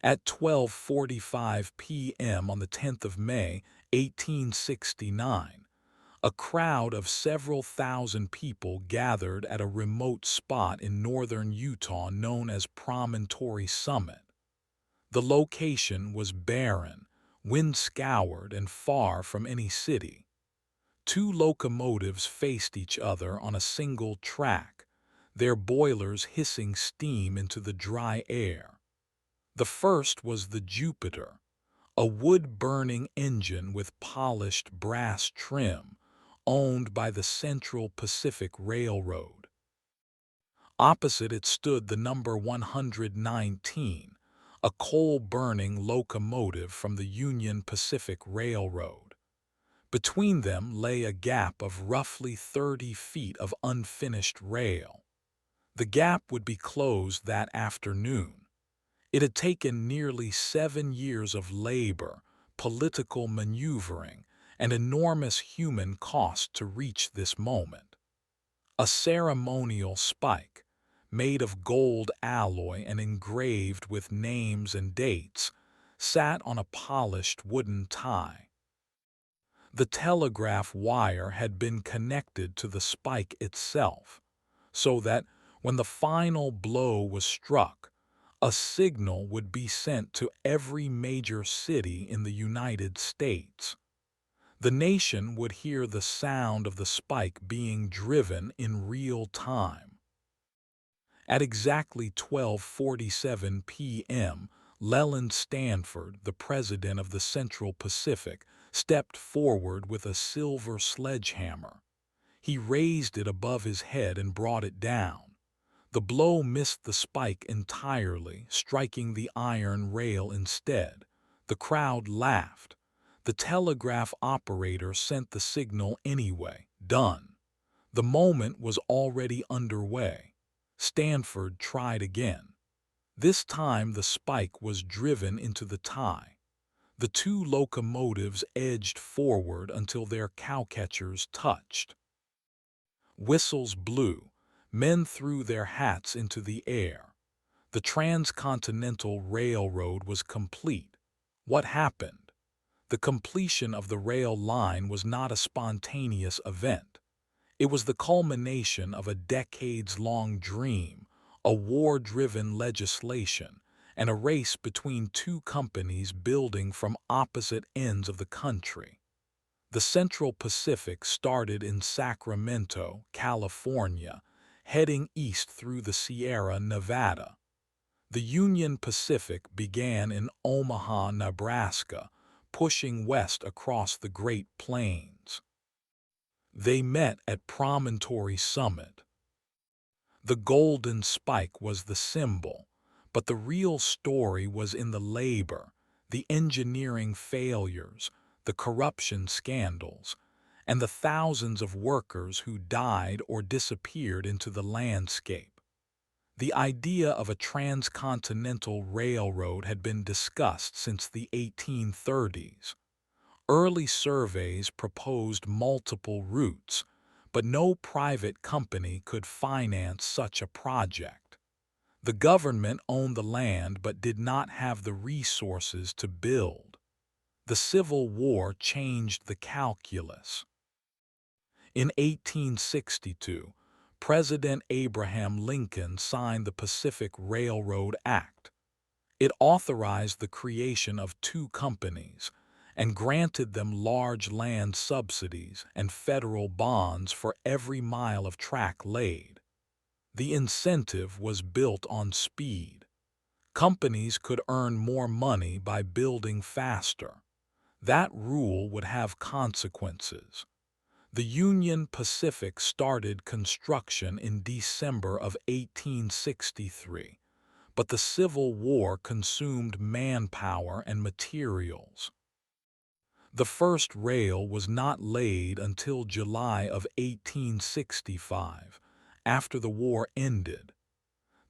At 12:45 p.m. on the 10th of May, 1869, a crowd of several thousand people gathered at a remote spot in northern Utah known as Promontory Summit. The location was barren, wind-scoured, and far from any city. Two locomotives faced each other on a single track, their boilers hissing steam into the dry air. The first was the Jupiter, a wood-burning engine with polished brass trim, owned by the Central Pacific Railroad. Opposite it stood the number 119, a coal-burning locomotive from the Union Pacific Railroad. Between them lay a gap of roughly 30 feet of unfinished rail. The gap would be closed that afternoon. It had taken nearly 7 years of labor, political maneuvering, and enormous human cost to reach this moment. A ceremonial spike, made of gold alloy and engraved with names and dates, sat on a polished wooden tie. The telegraph wire had been connected to the spike itself, so that when the final blow was struck, a signal would be sent to every major city in the United States. The nation would hear the sound of the spike being driven in real time. At exactly 12:47 p.m., Leland Stanford, the president of the Central Pacific, stepped forward with a silver sledgehammer. He raised it above his head and brought it down. The blow missed the spike entirely, striking the iron rail instead. The crowd laughed. The telegraph operator sent the signal anyway. Done. The moment was already underway. Stanford tried again. This time the spike was driven into the tie. The two locomotives edged forward until their cowcatchers touched. Whistles blew. Men threw their hats into the air. The Transcontinental Railroad was complete. What happened? The completion of the rail line was not a spontaneous event. It was the culmination of a decades-long dream, a war-driven legislation, and a race between two companies building from opposite ends of the country. The Central Pacific started in Sacramento, California, heading east through the Sierra Nevada. The Union Pacific began in Omaha, Nebraska, pushing west across the Great Plains. They met at Promontory Summit. The golden spike was the symbol, but the real story was in the labor, the engineering failures, the corruption scandals, and the thousands of workers who died or disappeared into the landscape. The idea of a transcontinental railroad had been discussed since the 1830s. Early surveys proposed multiple routes, but no private company could finance such a project. The government owned the land but did not have the resources to build. The Civil War changed the calculus. In 1862, President Abraham Lincoln signed the Pacific Railroad Act. It authorized the creation of two companies and granted them large land subsidies and federal bonds for every mile of track laid. The incentive was built on speed. Companies could earn more money by building faster. That rule would have consequences. The Union Pacific started construction in December of 1863, but the Civil War consumed manpower and materials. The first rail was not laid until July of 1865, after the war ended.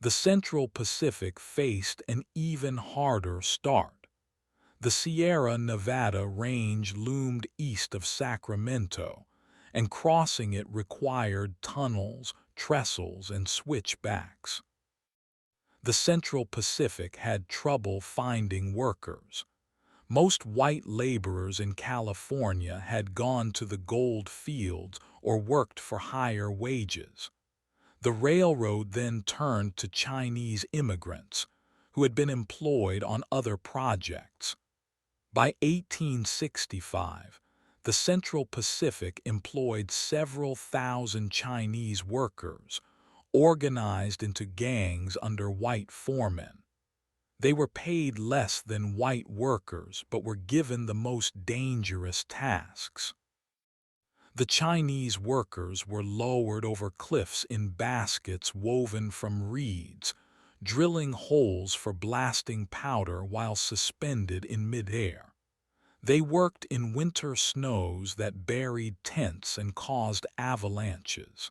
The Central Pacific faced an even harder start. The Sierra Nevada range loomed east of Sacramento, and crossing it required tunnels, trestles, and switchbacks. The Central Pacific had trouble finding workers. Most white laborers in California had gone to the gold fields or worked for higher wages. The railroad then turned to Chinese immigrants, who had been employed on other projects. By 1865, the Central Pacific employed several thousand Chinese workers, organized into gangs under white foremen. They were paid less than white workers but were given the most dangerous tasks. The Chinese workers were lowered over cliffs in baskets woven from reeds, drilling holes for blasting powder while suspended in midair. They worked in winter snows that buried tents and caused avalanches.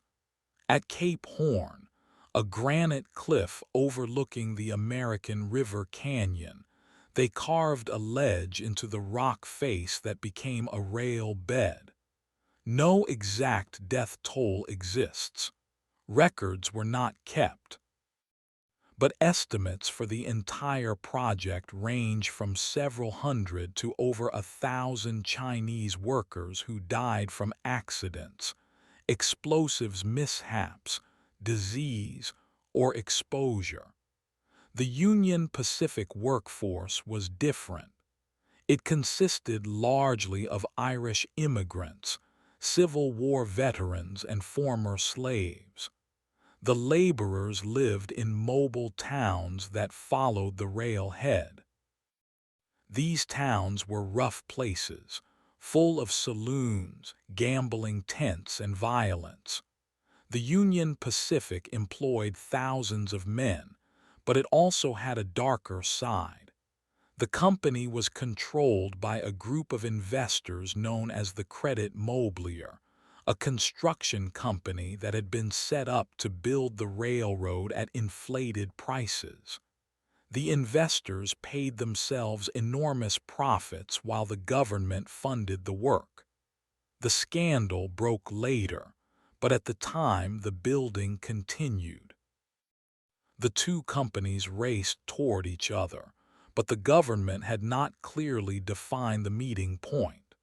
At Cape Horn, a granite cliff overlooking the American River Canyon, they carved a ledge into the rock face that became a rail bed. No exact death toll exists. Records were not kept. But estimates for the entire project range from several hundred to over 1,000 Chinese workers who died from accidents, explosives mishaps, disease, or exposure. The Union Pacific workforce was different. It consisted largely of Irish immigrants, Civil War veterans, and former slaves. The laborers lived in mobile towns that followed the railhead. These towns were rough places, full of saloons, gambling tents, and violence. The Union Pacific employed thousands of men, but it also had a darker side. The company was controlled by a group of investors known as the Credit Mobilier, a construction company that had been set up to build the railroad at inflated prices. The investors paid themselves enormous profits while the government funded the work. The scandal broke later, but at the time the building continued. The two companies raced toward each other, but the government had not clearly defined the meeting point.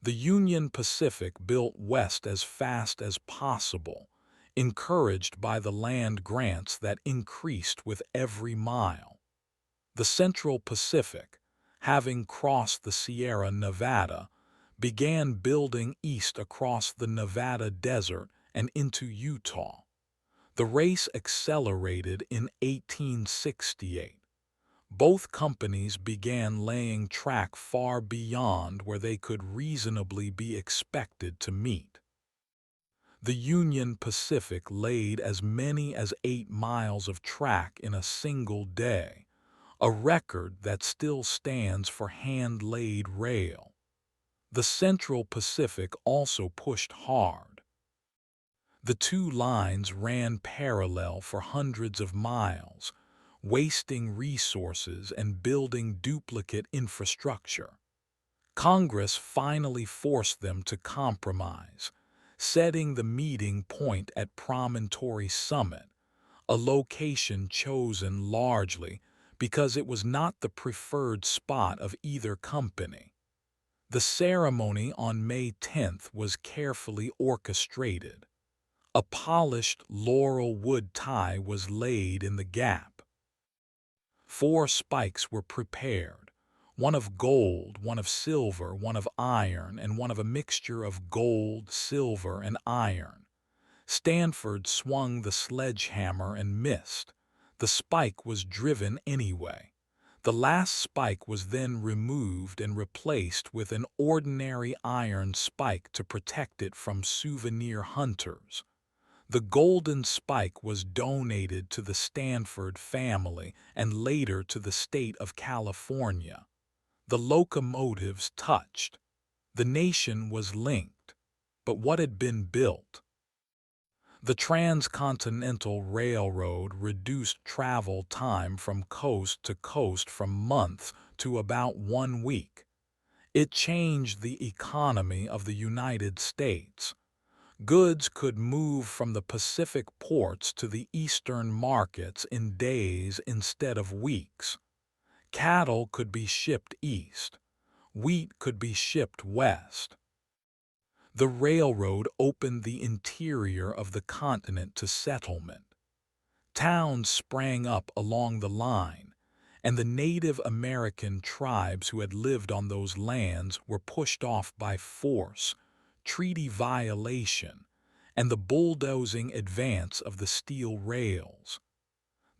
The Union Pacific built west as fast as possible, encouraged by the land grants that increased with every mile. The Central Pacific, having crossed the Sierra Nevada, began building east across the Nevada desert and into Utah. The race accelerated in 1868. Both companies began laying track far beyond where they could reasonably be expected to meet. The Union Pacific laid as many as 8 miles of track in a single day, a record that still stands for hand-laid rail. The Central Pacific also pushed hard. The two lines ran parallel for hundreds of miles, wasting resources and building duplicate infrastructure. Congress finally forced them to compromise, setting the meeting point at Promontory Summit, a location chosen largely because it was not the preferred spot of either company. The ceremony on May 10th was carefully orchestrated. A polished laurel wood tie was laid in the gap. 4 spikes were prepared, one of gold, one of silver, one of iron, and one of a mixture of gold, silver, and iron. Stanford swung the sledgehammer and missed. The spike was driven anyway. The last spike was then removed and replaced with an ordinary iron spike to protect it from souvenir hunters. The golden spike was donated to the Stanford family and later to the state of California. The locomotives touched. The nation was linked. But what had been built? The Transcontinental Railroad reduced travel time from coast to coast from months to about 1 week. It changed the economy of the United States. Goods could move from the Pacific ports to the eastern markets in days instead of weeks. Cattle could be shipped east. Wheat could be shipped west. The railroad opened the interior of the continent to settlement. Towns sprang up along the line, and the Native American tribes who had lived on those lands were pushed off by force, treaty violation, and the bulldozing advance of the steel rails.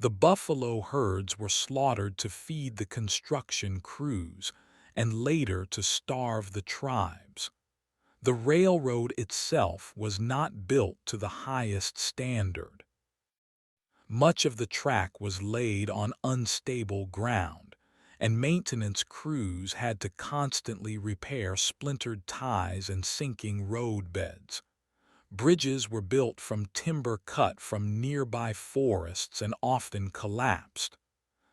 The buffalo herds were slaughtered to feed the construction crews and later to starve the tribes. The railroad itself was not built to the highest standard. Much of the track was laid on unstable ground, and maintenance crews had to constantly repair splintered ties and sinking roadbeds. Bridges were built from timber cut from nearby forests and often collapsed.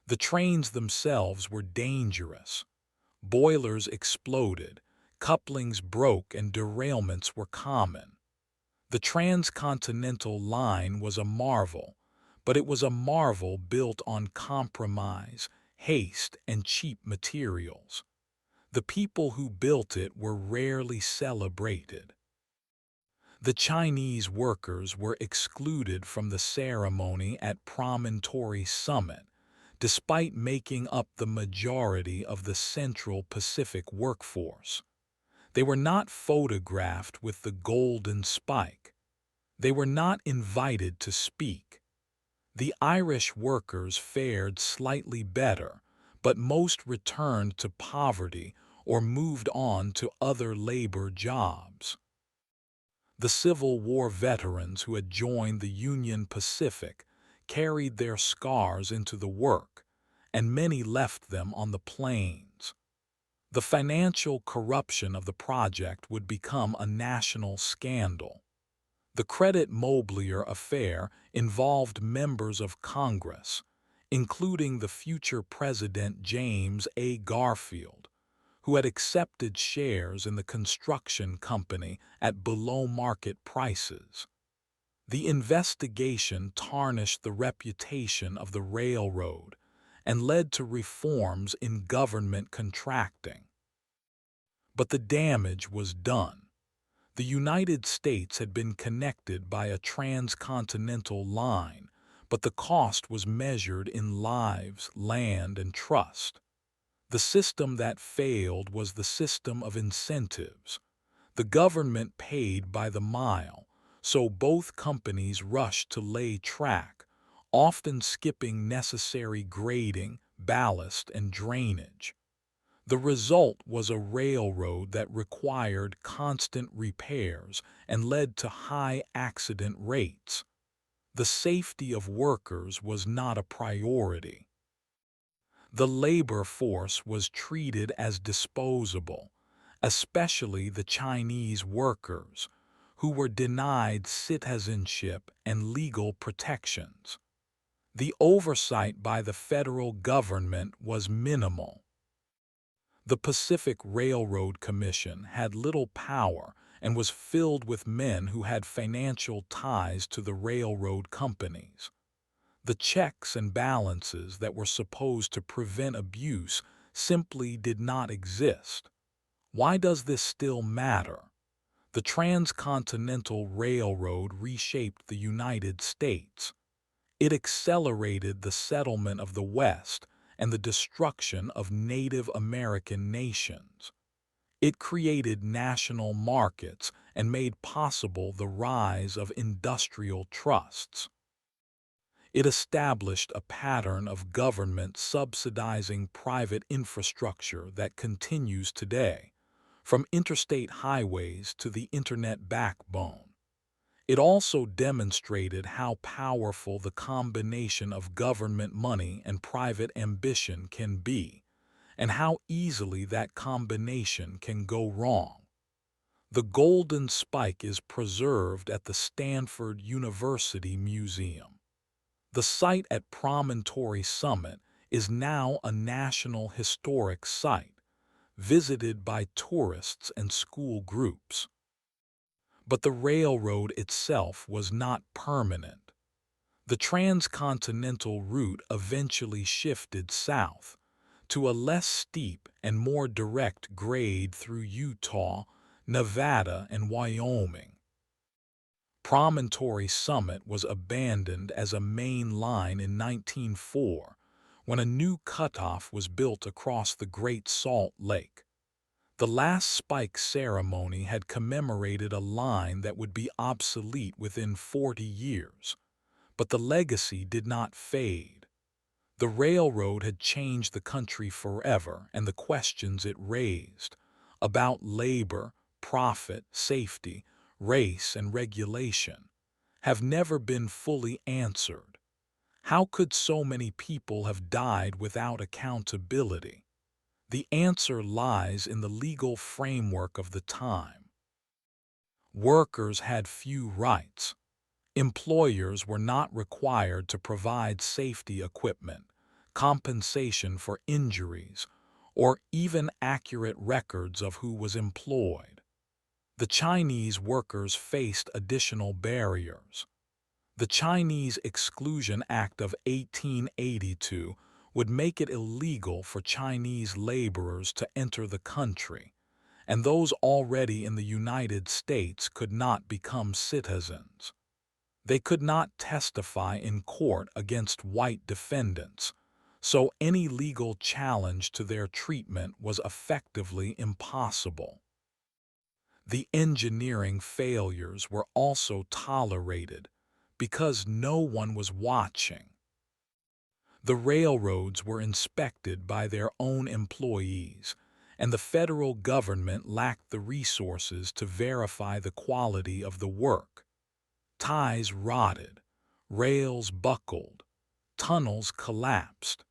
The trains themselves were dangerous. Boilers exploded, couplings broke, and derailments were common. The Transcontinental line was a marvel, but it was a marvel built on compromise, haste, and cheap materials. The people who built it were rarely celebrated. The Chinese workers were excluded from the ceremony at Promontory Summit, despite making up the majority of the Central Pacific workforce. They were not photographed with the golden spike. They were not invited to speak. The Irish workers fared slightly better, but most returned to poverty or moved on to other labor jobs. The Civil War veterans who had joined the Union Pacific carried their scars into the work, and many left them on the plains. The financial corruption of the project would become a national scandal. The Credit Mobilier affair involved members of Congress, including the future President James A. Garfield, who had accepted shares in the construction company at below-market prices. The investigation tarnished the reputation of the railroad and led to reforms in government contracting. But the damage was done. The United States had been connected by a transcontinental line, but the cost was measured in lives, land, and trust. The system that failed was the system of incentives. The government paid by the mile, so both companies rushed to lay track, often skipping necessary grading, ballast, and drainage. The result was a railroad that required constant repairs and led to high accident rates. The safety of workers was not a priority. The labor force was treated as disposable, especially the Chinese workers, who were denied citizenship and legal protections. The oversight by the federal government was minimal. The Pacific Railroad Commission had little power and was filled with men who had financial ties to the railroad companies. The checks and balances that were supposed to prevent abuse simply did not exist. Why does this still matter? The Transcontinental Railroad reshaped the United States. It accelerated the settlement of the West and the destruction of Native American nations. It created national markets and made possible the rise of industrial trusts. It established a pattern of government subsidizing private infrastructure that continues today, from interstate highways to the internet backbone. It also demonstrated how powerful the combination of government money and private ambition can be, and how easily that combination can go wrong. The Golden Spike is preserved at the Stanford University Museum. The site at Promontory Summit is now a National Historic Site, visited by tourists and school groups. But the railroad itself was not permanent. The transcontinental route eventually shifted south to a less steep and more direct grade through Utah, Nevada, and Wyoming. Promontory Summit was abandoned as a main line in 1904 when a new cutoff was built across the Great Salt Lake. The last spike ceremony had commemorated a line that would be obsolete within 40 years, but the legacy did not fade. The railroad had changed the country forever, and the questions it raised about labor, profit, safety, race, and regulation have never been fully answered. How could so many people have died without accountability? The answer lies in the legal framework of the time. Workers had few rights. Employers were not required to provide safety equipment, compensation for injuries, or even accurate records of who was employed. The Chinese workers faced additional barriers. The Chinese Exclusion Act of 1882 would make it illegal for Chinese laborers to enter the country, and those already in the United States could not become citizens. They could not testify in court against white defendants, so any legal challenge to their treatment was effectively impossible. The engineering failures were also tolerated because no one was watching. The railroads were inspected by their own employees, and the federal government lacked the resources to verify the quality of the work. Ties rotted, rails buckled, tunnels collapsed.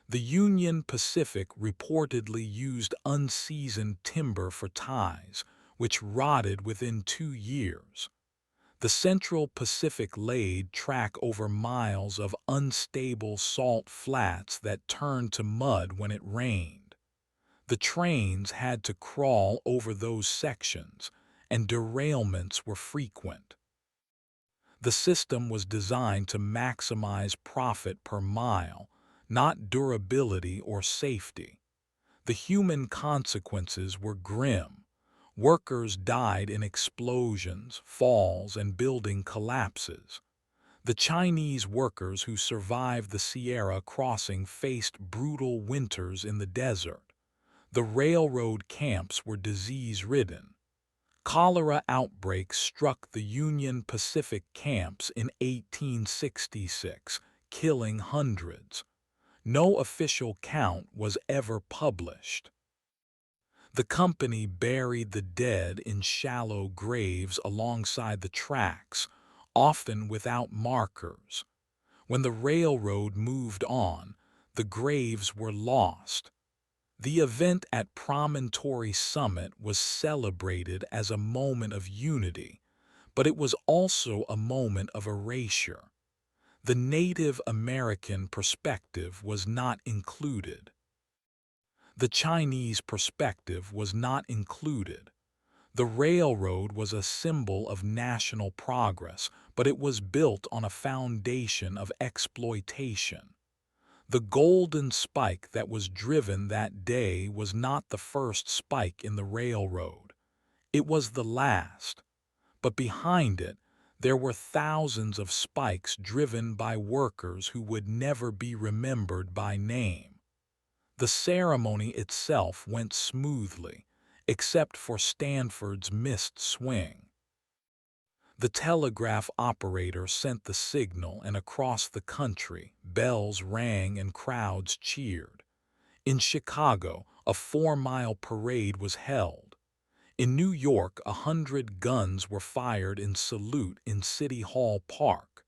The Union Pacific reportedly used unseasoned timber for ties, which rotted within 2 years. The Central Pacific laid track over miles of unstable salt flats that turned to mud when it rained. The trains had to crawl over those sections, and derailments were frequent. The system was designed to maximize profit per mile, not durability or safety. The human consequences were grim. Workers died in explosions, falls, and building collapses. The Chinese workers who survived the Sierra crossing faced brutal winters in the desert. The railroad camps were disease-ridden. Cholera outbreaks struck the Union Pacific camps in 1866, killing hundreds. No official count was ever published. The company buried the dead in shallow graves alongside the tracks, often without markers. When the railroad moved on, the graves were lost. The event at Promontory Summit was celebrated as a moment of unity, but it was also a moment of erasure. The Native American perspective was not included. The Chinese perspective was not included. The railroad was a symbol of national progress, but it was built on a foundation of exploitation. The golden spike that was driven that day was not the first spike in the railroad. It was the last. But behind it, there were thousands of spikes driven by workers who would never be remembered by name. The ceremony itself went smoothly, except for Stanford's missed swing. The telegraph operator sent the signal, and across the country, bells rang and crowds cheered. In Chicago, a 4-mile parade was held. In New York, 100 guns were fired in salute in City Hall Park.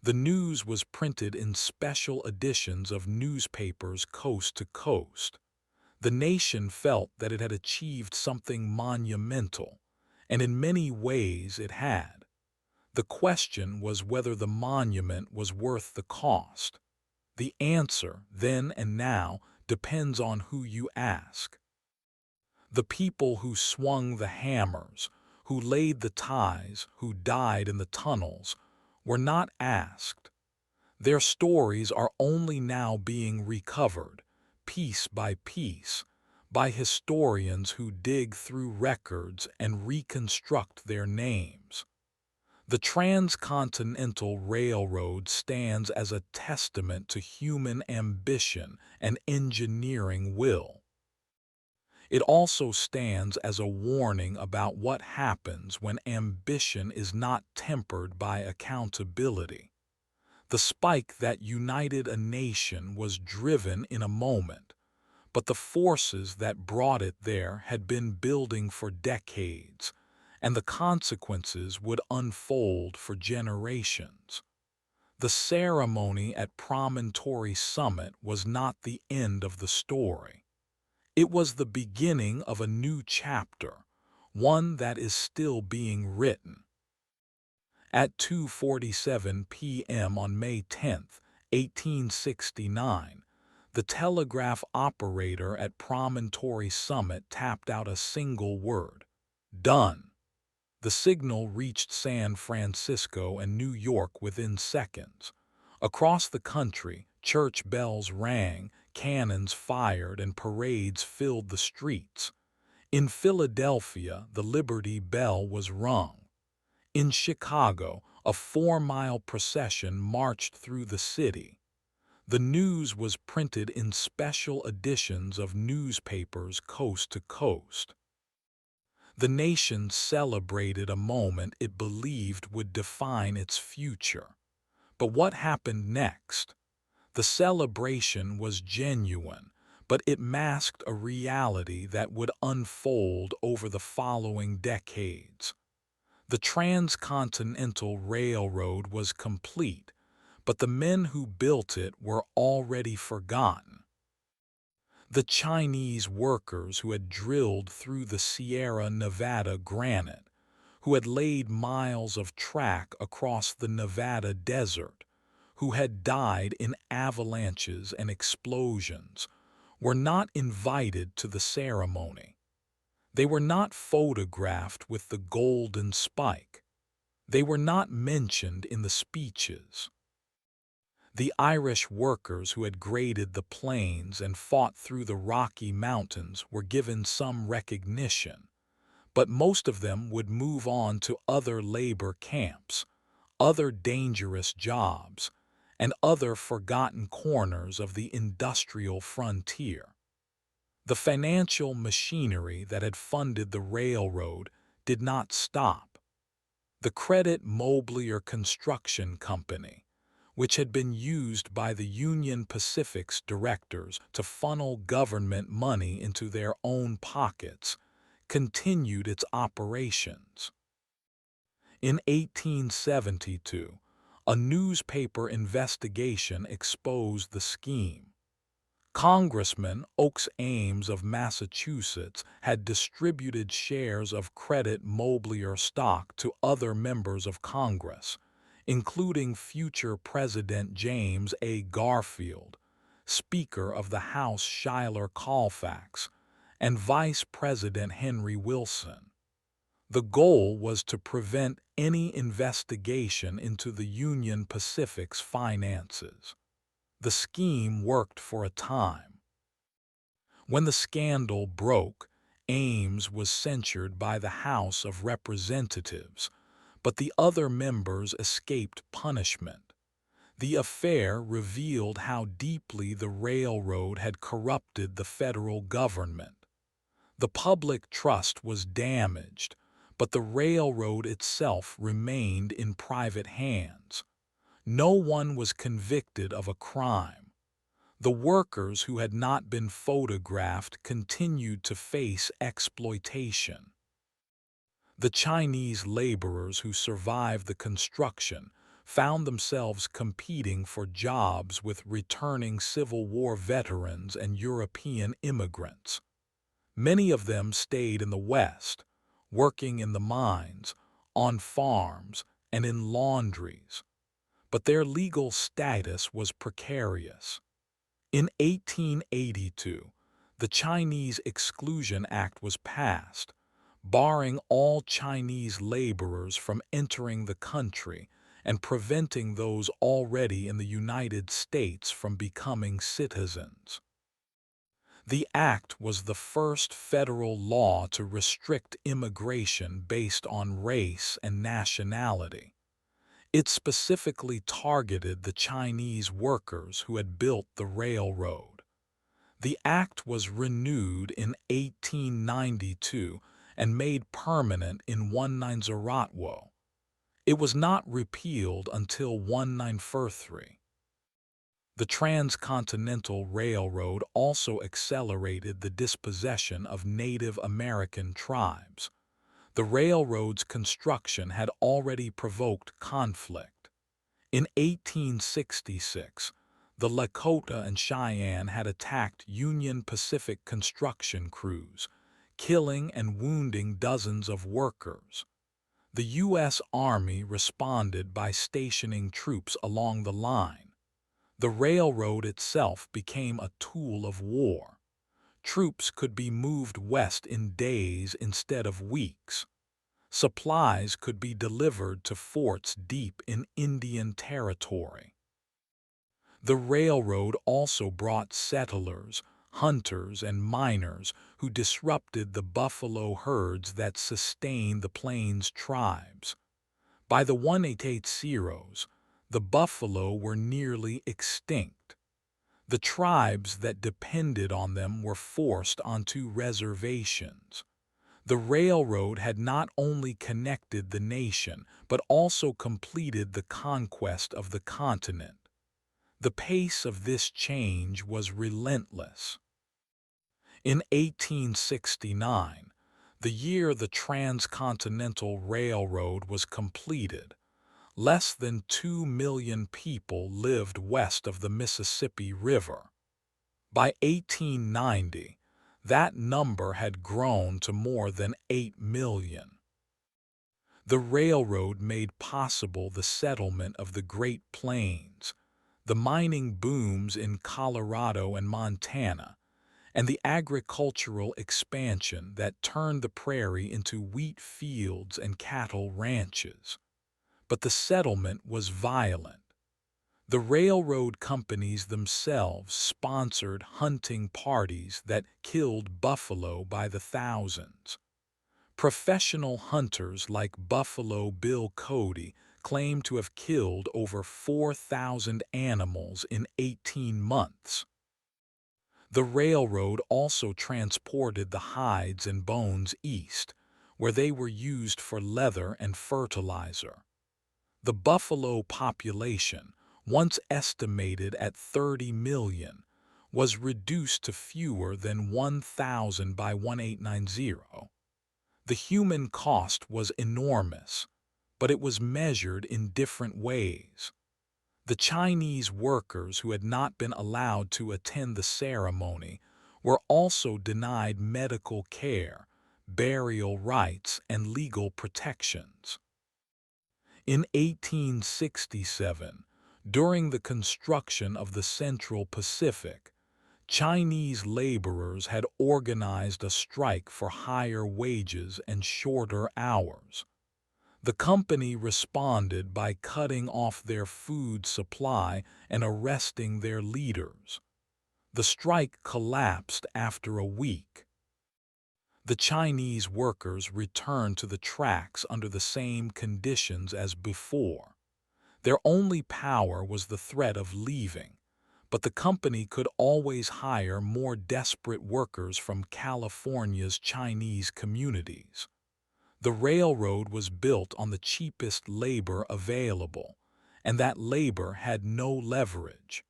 The news was printed in special editions of newspapers coast to coast. The nation felt that it had achieved something monumental, and in many ways it had. The question was whether the monument was worth the cost. The answer, then and now, depends on who you ask. The people who swung the hammers, who laid the ties, who died in the tunnels, were not asked. Their stories are only now being recovered, piece by piece, by historians who dig through records and reconstruct their names. The Transcontinental Railroad stands as a testament to human ambition and engineering will. It also stands as a warning about what happens when ambition is not tempered by accountability. The spike that united a nation was driven in a moment, but the forces that brought it there had been building for decades, and the consequences would unfold for generations. The ceremony at Promontory Summit was not the end of the story. It was the beginning of a new chapter, one that is still being written. At 2:47 p.m. on May 10, 1869, the telegraph operator at Promontory Summit tapped out a single word: "Done." The signal reached San Francisco and New York within seconds. Across the country, church bells rang, cannons fired, and parades filled the streets. In Philadelphia, the Liberty Bell was rung. In Chicago, a 4-mile procession marched through the city. The news was printed in special editions of newspapers coast to coast. The nation celebrated a moment it believed would define its future. But what happened next? The celebration was genuine, but it masked a reality that would unfold over the following decades. The Transcontinental Railroad was complete, but the men who built it were already forgotten. The Chinese workers who had drilled through the Sierra Nevada granite, who had laid miles of track across the Nevada desert, who had died in avalanches and explosions, were not invited to the ceremony. They were not photographed with the golden spike. They were not mentioned in the speeches. The Irish workers who had graded the plains and fought through the Rocky Mountains were given some recognition, but most of them would move on to other labor camps, other dangerous jobs, and other forgotten corners of the industrial frontier. The financial machinery that had funded the railroad did not stop. The Credit Mobilier Construction Company, which had been used by the Union Pacific's directors to funnel government money into their own pockets, continued its operations. In 1872, a newspaper investigation exposed the scheme. Congressman Oakes Ames of Massachusetts had distributed shares of Credit Mobilier stock to other members of Congress, including future President James A. Garfield, Speaker of the House Schuyler Colfax, and Vice President Henry Wilson. The goal was to prevent any investigation into the Union Pacific's finances. The scheme worked for a time. When the scandal broke, Ames was censured by the House of Representatives, but the other members escaped punishment. The affair revealed how deeply the railroad had corrupted the federal government. The public trust was damaged, but the railroad itself remained in private hands. No one was convicted of a crime. The workers who had not been photographed continued to face exploitation. The Chinese laborers who survived the construction found themselves competing for jobs with returning Civil War veterans and European immigrants. Many of them stayed in the West, working in the mines, on farms, and in laundries. But their legal status was precarious. In 1882, the Chinese Exclusion Act was passed, barring all Chinese laborers from entering the country and preventing those already in the United States from becoming citizens. The act was the first federal law to restrict immigration based on race and nationality. It specifically targeted the Chinese workers who had built the railroad. The act was renewed in 1892 and made permanent in 1903. It was not repealed until 1943. The Transcontinental Railroad also accelerated the dispossession of Native American tribes. The railroad's construction had already provoked conflict. In 1866, the Lakota and Cheyenne had attacked Union Pacific construction crews, killing and wounding dozens of workers. The U.S. Army responded by stationing troops along the line. The railroad itself became a tool of war. Troops could be moved west in days instead of weeks. Supplies could be delivered to forts deep in Indian Territory. The railroad also brought settlers, hunters, and miners who disrupted the buffalo herds that sustained the Plains tribes. By the 1880s, the buffalo were nearly extinct. The tribes that depended on them were forced onto reservations. The railroad had not only connected the nation, but also completed the conquest of the continent. The pace of this change was relentless. In 1869, the year the Transcontinental Railroad was completed, less than 2 million people lived west of the Mississippi River. By 1890, that number had grown to more than 8 million. The railroad made possible the settlement of the Great Plains, the mining booms in Colorado and Montana, and the agricultural expansion that turned the prairie into wheat fields and cattle ranches. But the settlement was violent. The railroad companies themselves sponsored hunting parties that killed buffalo by the thousands. Professional hunters like Buffalo Bill Cody claimed to have killed over 4,000 animals in 18 months. The railroad also transported the hides and bones east, where they were used for leather and fertilizer. The buffalo population, once estimated at 30 million, was reduced to fewer than 1,000 by 1890. The human cost was enormous, but it was measured in different ways. The Chinese workers who had not been allowed to attend the ceremony were also denied medical care, burial rights, and legal protections. In 1867, during the construction of the Central Pacific, Chinese laborers had organized a strike for higher wages and shorter hours. The company responded by cutting off their food supply and arresting their leaders. The strike collapsed after a week. The Chinese workers returned to the tracks under the same conditions as before. Their only power was the threat of leaving, but the company could always hire more desperate workers from California's Chinese communities. The railroad was built on the cheapest labor available, and that labor had no leverage.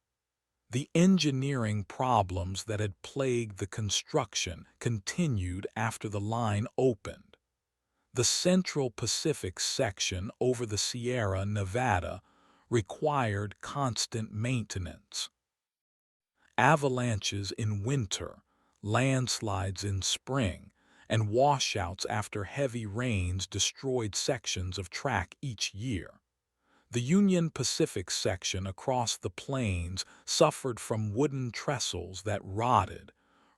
The engineering problems that had plagued the construction continued after the line opened. The Central Pacific section over the Sierra Nevada required constant maintenance. Avalanches in winter, landslides in spring, and washouts after heavy rains destroyed sections of track each year. The Union Pacific section across the plains suffered from wooden trestles that rotted,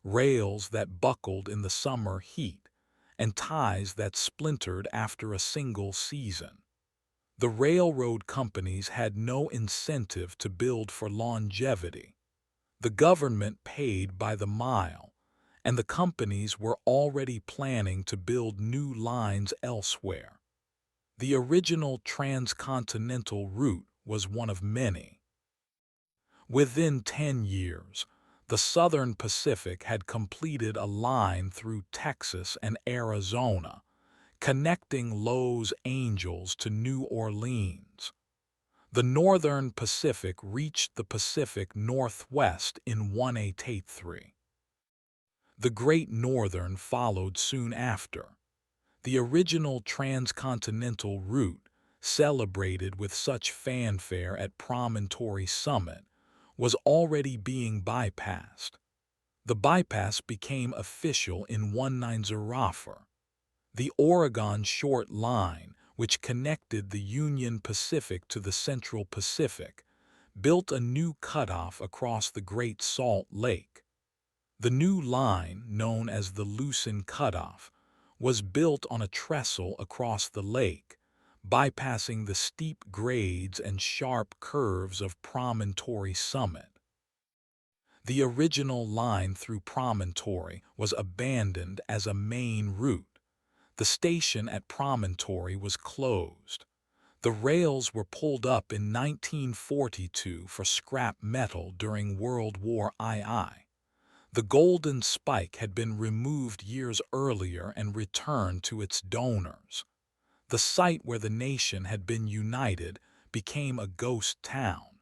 rails that buckled in the summer heat, and ties that splintered after a single season. The railroad companies had no incentive to build for longevity. The government paid by the mile, and the companies were already planning to build new lines elsewhere. The original Transcontinental route was one of many. Within 10 years, the Southern Pacific had completed a line through Texas and Arizona, connecting Los Angeles to New Orleans. The Northern Pacific reached the Pacific Northwest in 1883. The Great Northern followed soon after. The original transcontinental route, celebrated with such fanfare at Promontory Summit, was already being bypassed. The bypass became official in 1904. The Oregon Short Line, which connected the Union Pacific to the Central Pacific, built a new cutoff across the Great Salt Lake. The new line, known as the Lucin Cutoff, was built on a trestle across the lake, bypassing the steep grades and sharp curves of Promontory Summit. The original line through Promontory was abandoned as a main route. The station at Promontory was closed. The rails were pulled up in 1942 for scrap metal during World War II. The golden spike had been removed years earlier and returned to its donors. The site where the nation had been united became a ghost town.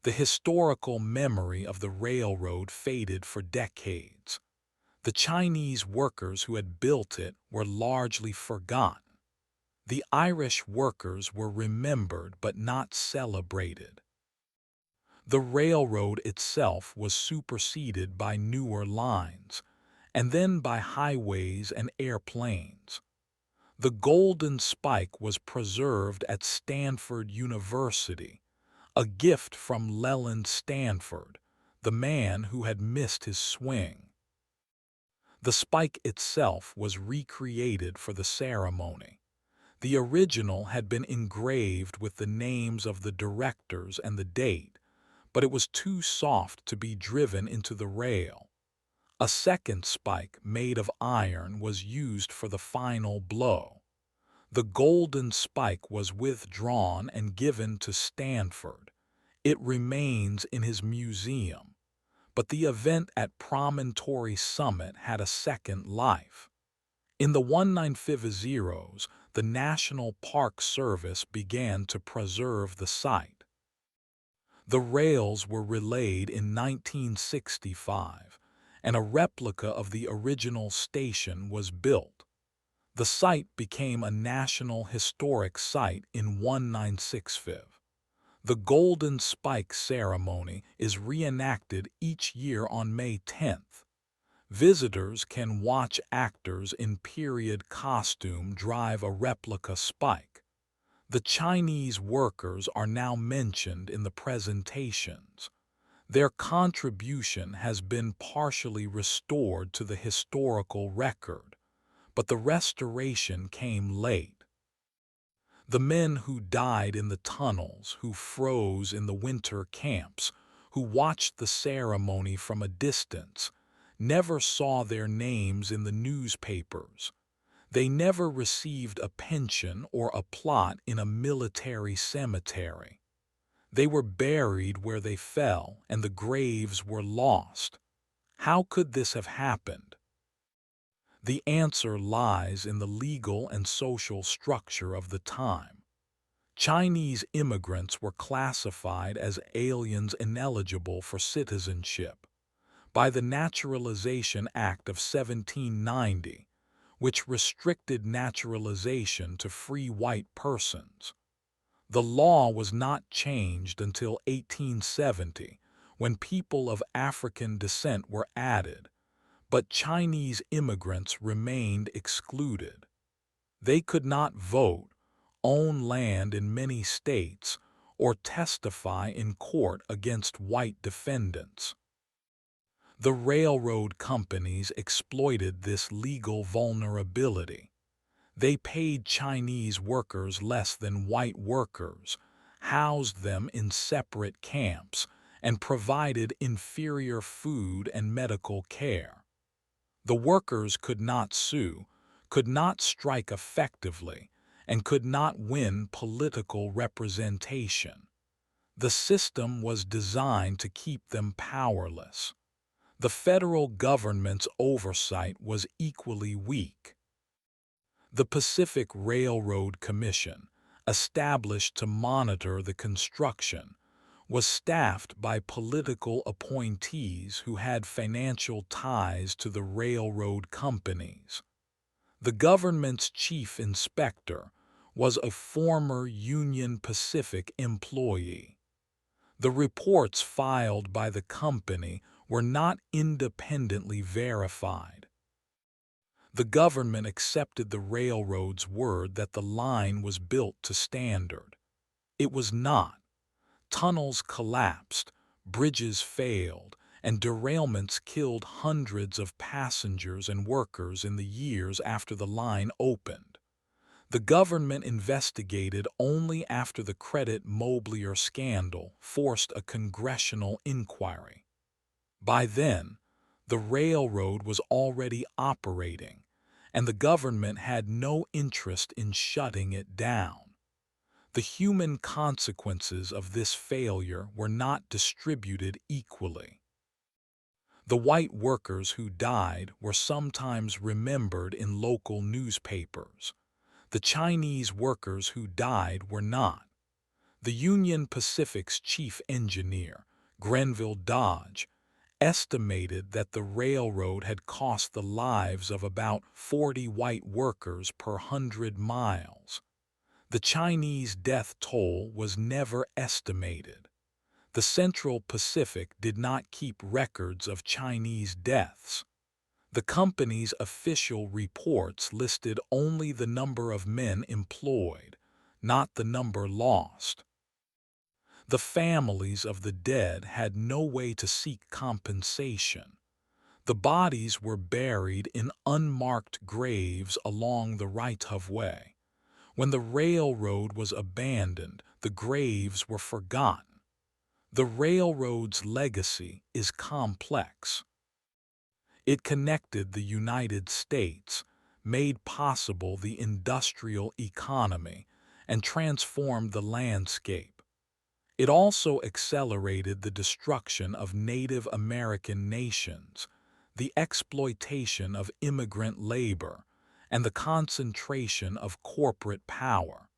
The historical memory of the railroad faded for decades. The Chinese workers who had built it were largely forgotten. The Irish workers were remembered but not celebrated. The railroad itself was superseded by newer lines, and then by highways and airplanes. The Golden Spike was preserved at Stanford University, a gift from Leland Stanford, the man who had missed his swing. The spike itself was recreated for the ceremony. The original had been engraved with the names of the directors and the date, but it was too soft to be driven into the rail. A second spike made of iron was used for the final blow. The golden spike was withdrawn and given to Stanford. It remains in his museum. But the event at Promontory Summit had a second life. In the 1950s, the National Park Service began to preserve the site. The rails were relayed in 1965, and a replica of the original station was built. The site became a National Historic Site in 1965. The Golden Spike ceremony is reenacted each year on May 10th. Visitors can watch actors in period costume drive a replica spike. The Chinese workers are now mentioned in the presentations. Their contribution has been partially restored to the historical record, but the restoration came late. The men who died in the tunnels, who froze in the winter camps, who watched the ceremony from a distance, never saw their names in the newspapers. They never received a pension or a plot in a military cemetery. They were buried where they fell, and the graves were lost. How could this have happened? The answer lies in the legal and social structure of the time. Chinese immigrants were classified as aliens ineligible for citizenship by the Naturalization Act of 1790, which restricted naturalization to free white persons. The law was not changed until 1870, when people of African descent were added, but Chinese immigrants remained excluded. They could not vote, own land in many states, or testify in court against white defendants. The railroad companies exploited this legal vulnerability. They paid Chinese workers less than white workers, housed them in separate camps, and provided inferior food and medical care. The workers could not sue, could not strike effectively, and could not win political representation. The system was designed to keep them powerless. The federal government's oversight was equally weak. The Pacific Railroad Commission, established to monitor the construction, was staffed by political appointees who had financial ties to the railroad companies. The government's chief inspector was a former Union Pacific employee. The reports filed by the company were not independently verified. The government accepted the railroad's word that the line was built to standard. It was not. Tunnels collapsed, bridges failed, and derailments killed hundreds of passengers and workers in the years after the line opened. The government investigated only after the Credit Mobilier scandal forced a congressional inquiry. By then, the railroad was already operating, and the government had no interest in shutting it down. The human consequences of this failure were not distributed equally. The white workers who died were sometimes remembered in local newspapers. The Chinese workers who died were not. The Union Pacific's chief engineer, Grenville Dodge, estimated that the railroad had cost the lives of about 40 white workers per 100 miles. The Chinese death toll was never estimated. The Central Pacific did not keep records of Chinese deaths. The company's official reports listed only the number of men employed, not the number lost. The families of the dead had no way to seek compensation. The bodies were buried in unmarked graves along the right-of-way. When the railroad was abandoned, the graves were forgotten. The railroad's legacy is complex. It connected the United States, made possible the industrial economy, and transformed the landscape. It also accelerated the destruction of Native American nations, the exploitation of immigrant labor, and the concentration of corporate power.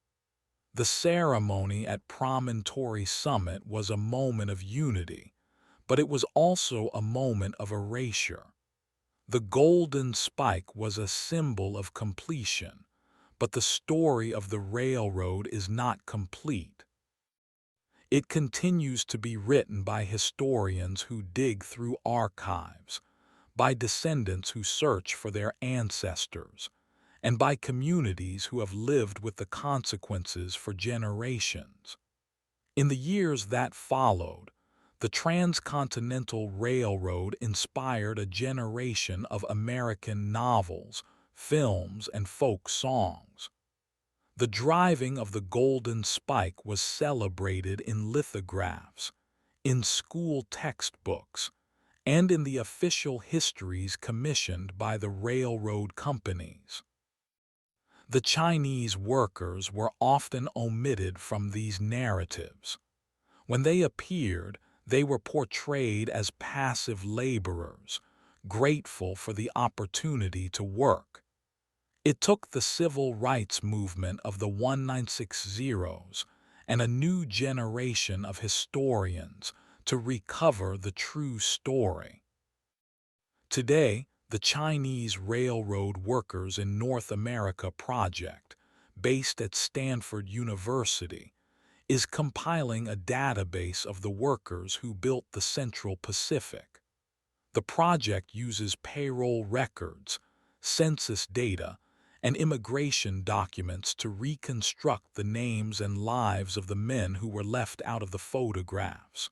The ceremony at Promontory Summit was a moment of unity, but it was also a moment of erasure. The golden spike was a symbol of completion, but the story of the railroad is not complete. It continues to be written by historians who dig through archives, by descendants who search for their ancestors, and by communities who have lived with the consequences for generations. In the years that followed, the Transcontinental Railroad inspired a generation of American novels, films, and folk songs. The driving of the Golden Spike was celebrated in lithographs, in school textbooks, and in the official histories commissioned by the railroad companies. The Chinese workers were often omitted from these narratives. When they appeared, they were portrayed as passive laborers, grateful for the opportunity to work. It took the civil rights movement of the 1960s and a new generation of historians to recover the true story. Today, the Chinese Railroad Workers in North America project, based at Stanford University, is compiling a database of the workers who built the Central Pacific. The project uses payroll records, census data, and immigration documents to reconstruct the names and lives of the men who were left out of the photographs.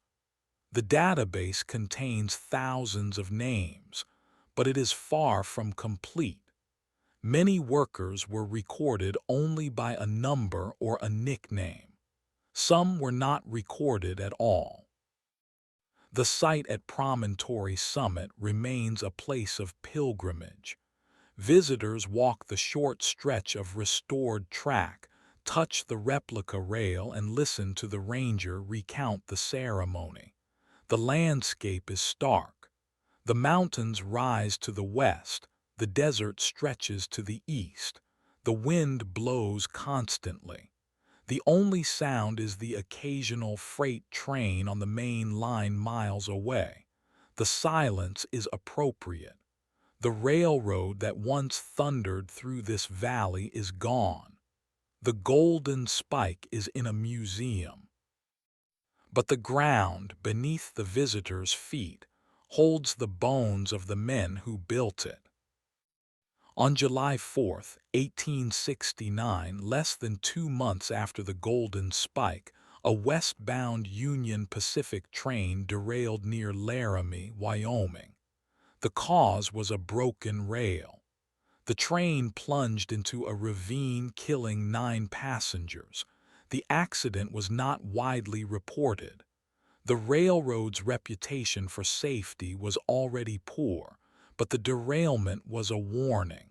The database contains thousands of names, but it is far from complete. Many workers were recorded only by a number or a nickname. Some were not recorded at all. The site at Promontory Summit remains a place of pilgrimage. Visitors walk the short stretch of restored track, touch the replica rail, and listen to the ranger recount the ceremony. The landscape is stark. The mountains rise to the west, the desert stretches to the east. The wind blows constantly. The only sound is the occasional freight train on the main line miles away. The silence is appropriate. The railroad that once thundered through this valley is gone. The golden spike is in a museum. But the ground beneath the visitor's feet holds the bones of the men who built it. On July 4, 1869, less than 2 months after the Golden Spike, a westbound Union Pacific train derailed near Laramie, Wyoming. The cause was a broken rail. The train plunged into a ravine, killing 9 passengers. The accident was not widely reported. The railroad's reputation for safety was already poor, but the derailment was a warning.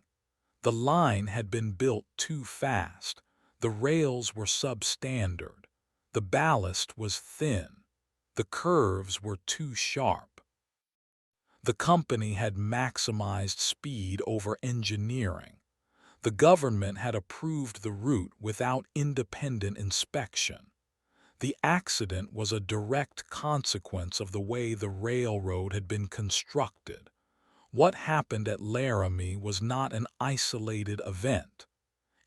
The line had been built too fast. The rails were substandard. The ballast was thin. The curves were too sharp. The company had maximized speed over engineering. The government had approved the route without independent inspection. The accident was a direct consequence of the way the railroad had been constructed. What happened at Laramie was not an isolated event.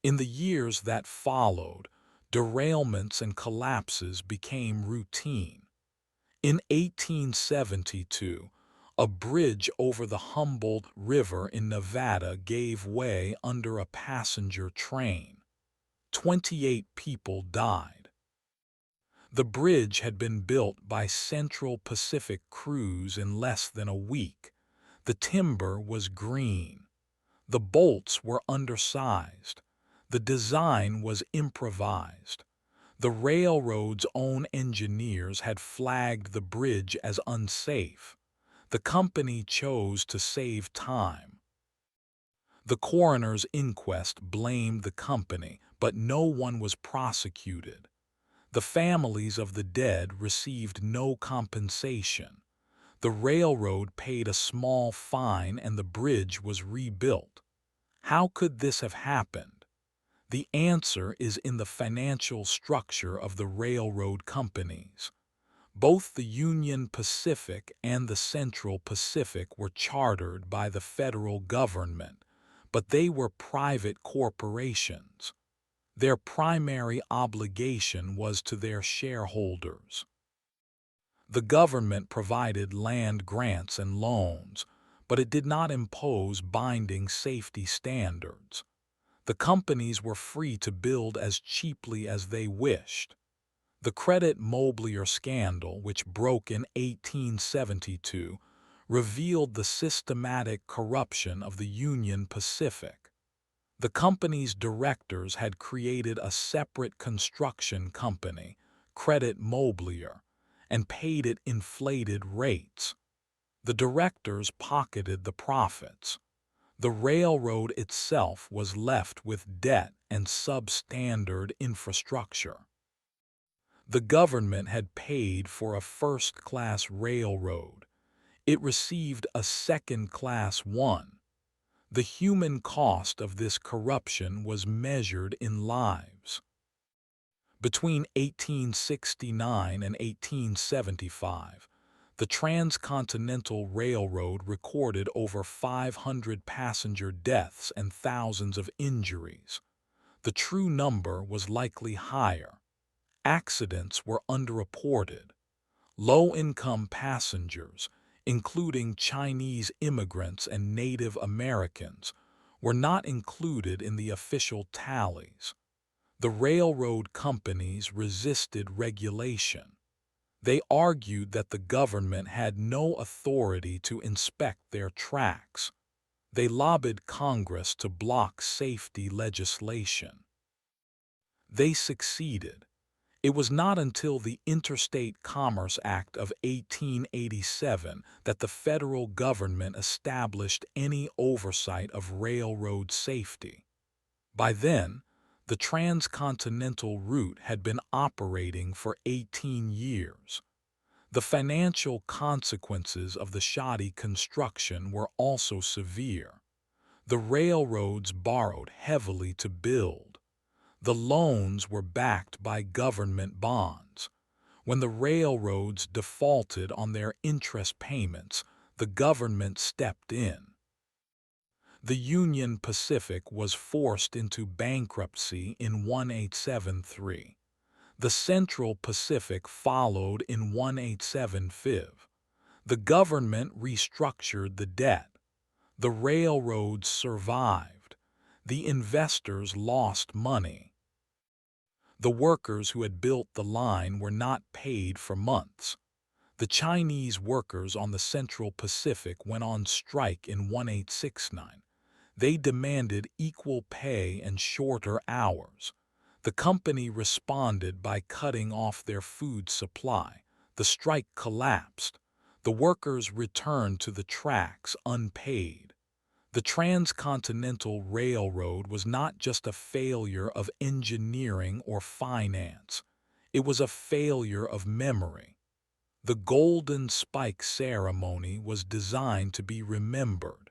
In the years that followed, derailments and collapses became routine. In 1872, a bridge over the Humboldt River in Nevada gave way under a passenger train. 28 people died. The bridge had been built by Central Pacific crews in less than a week. The timber was green. The bolts were undersized. The design was improvised. The railroad's own engineers had flagged the bridge as unsafe. The company chose to save time. The coroner's inquest blamed the company, but no one was prosecuted. The families of the dead received no compensation. The railroad paid a small fine and the bridge was rebuilt. How could this have happened? The answer is in the financial structure of the railroad companies. Both the Union Pacific and the Central Pacific were chartered by the federal government, but they were private corporations. Their primary obligation was to their shareholders. The government provided land grants and loans, but it did not impose binding safety standards. The companies were free to build as cheaply as they wished. The Credit-Mobilier scandal, which broke in 1872, revealed the systematic corruption of the Union Pacific. The company's directors had created a separate construction company, Credit-Mobilier, and paid it inflated rates. The directors pocketed the profits. The railroad itself was left with debt and substandard infrastructure. The government had paid for a first-class railroad. It received a second-class one. The human cost of this corruption was measured in lives. Between 1869 and 1875, the Transcontinental Railroad recorded over 500 passenger deaths and thousands of injuries. The true number was likely higher. Accidents were underreported. Low-income passengers, including Chinese immigrants and Native Americans, were not included in the official tallies. The railroad companies resisted regulation. They argued that the government had no authority to inspect their tracks. They lobbied Congress to block safety legislation. They succeeded. It was not until the Interstate Commerce Act of 1887 that the federal government established any oversight of railroad safety. By then, the Transcontinental route had been operating for 18 years. The financial consequences of the shoddy construction were also severe. The railroads borrowed heavily to build. The loans were backed by government bonds. When the railroads defaulted on their interest payments, the government stepped in. The Union Pacific was forced into bankruptcy in 1873. The Central Pacific followed in 1875. The government restructured the debt. The railroads survived. The investors lost money. The workers who had built the line were not paid for months. The Chinese workers on the Central Pacific went on strike in 1869. They demanded equal pay and shorter hours. The company responded by cutting off their food supply. The strike collapsed. The workers returned to the tracks unpaid. The Transcontinental Railroad was not just a failure of engineering or finance. It was a failure of memory. The Golden Spike ceremony was designed to be remembered.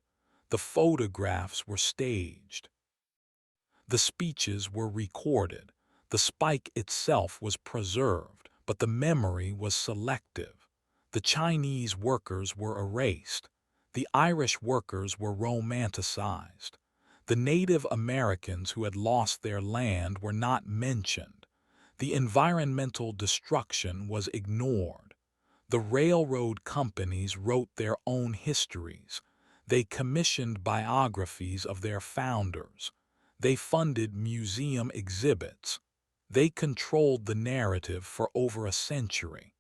The photographs were staged. The speeches were recorded. The spike itself was preserved, but the memory was selective. The Chinese workers were erased. The Irish workers were romanticized. The Native Americans who had lost their land were not mentioned. The environmental destruction was ignored. The railroad companies wrote their own histories. They commissioned biographies of their founders. They funded museum exhibits. They controlled the narrative for over a century.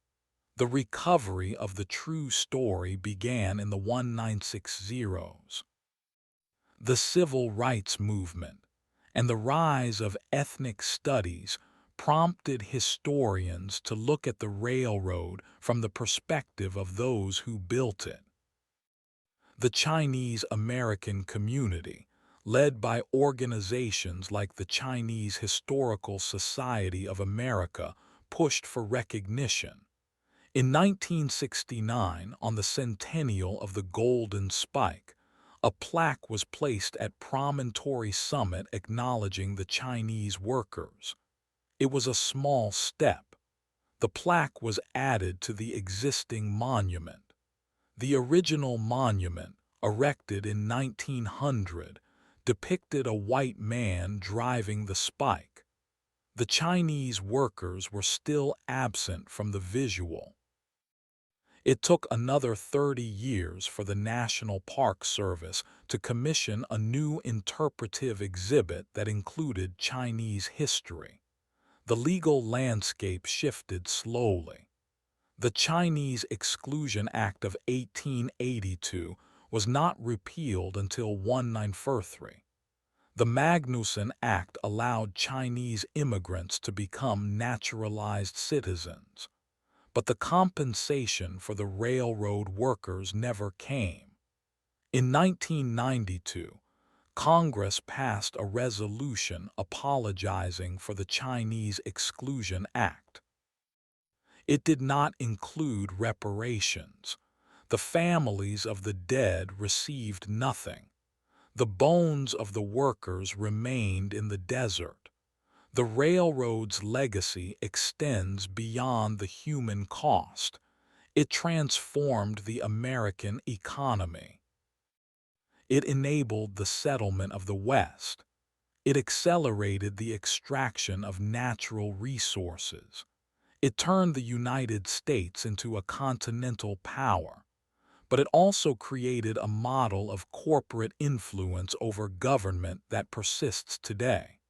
The recovery of the true story began in the 1960s. The civil rights movement and the rise of ethnic studies prompted historians to look at the railroad from the perspective of those who built it. The Chinese American community, led by organizations like the Chinese Historical Society of America, pushed for recognition. In 1969, on the centennial of the Golden Spike, a plaque was placed at Promontory Summit acknowledging the Chinese workers. It was a small step. The plaque was added to the existing monument. The original monument, erected in 1900, depicted a white man driving the spike. The Chinese workers were still absent from the visual. It took another 30 years for the National Park Service to commission a new interpretive exhibit that included Chinese history. The legal landscape shifted slowly. The Chinese Exclusion Act of 1882 was not repealed until 1943. The Magnuson Act allowed Chinese immigrants to become naturalized citizens. But the compensation for the railroad workers never came. In 1992, Congress passed a resolution apologizing for the Chinese Exclusion Act. It did not include reparations. The families of the dead received nothing. The bones of the workers remained in the desert. The railroad's legacy extends beyond the human cost. It transformed the American economy. It enabled the settlement of the West. It accelerated the extraction of natural resources. It turned the United States into a continental power. But it also created a model of corporate influence over government that persists today.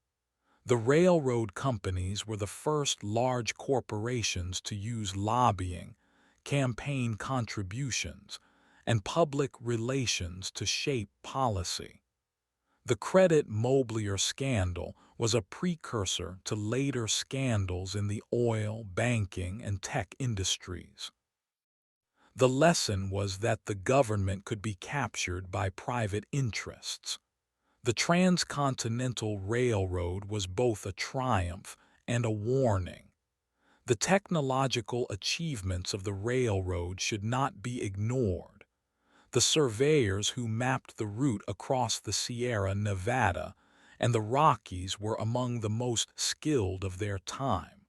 The railroad companies were the first large corporations to use lobbying, campaign contributions, and public relations to shape policy. The Credit Mobilier scandal was a precursor to later scandals in the oil, banking, and tech industries. The lesson was that the government could be captured by private interests. The Transcontinental Railroad was both a triumph and a warning. The technological achievements of the railroad should not be ignored. The surveyors who mapped the route across the Sierra Nevada and the Rockies were among the most skilled of their time.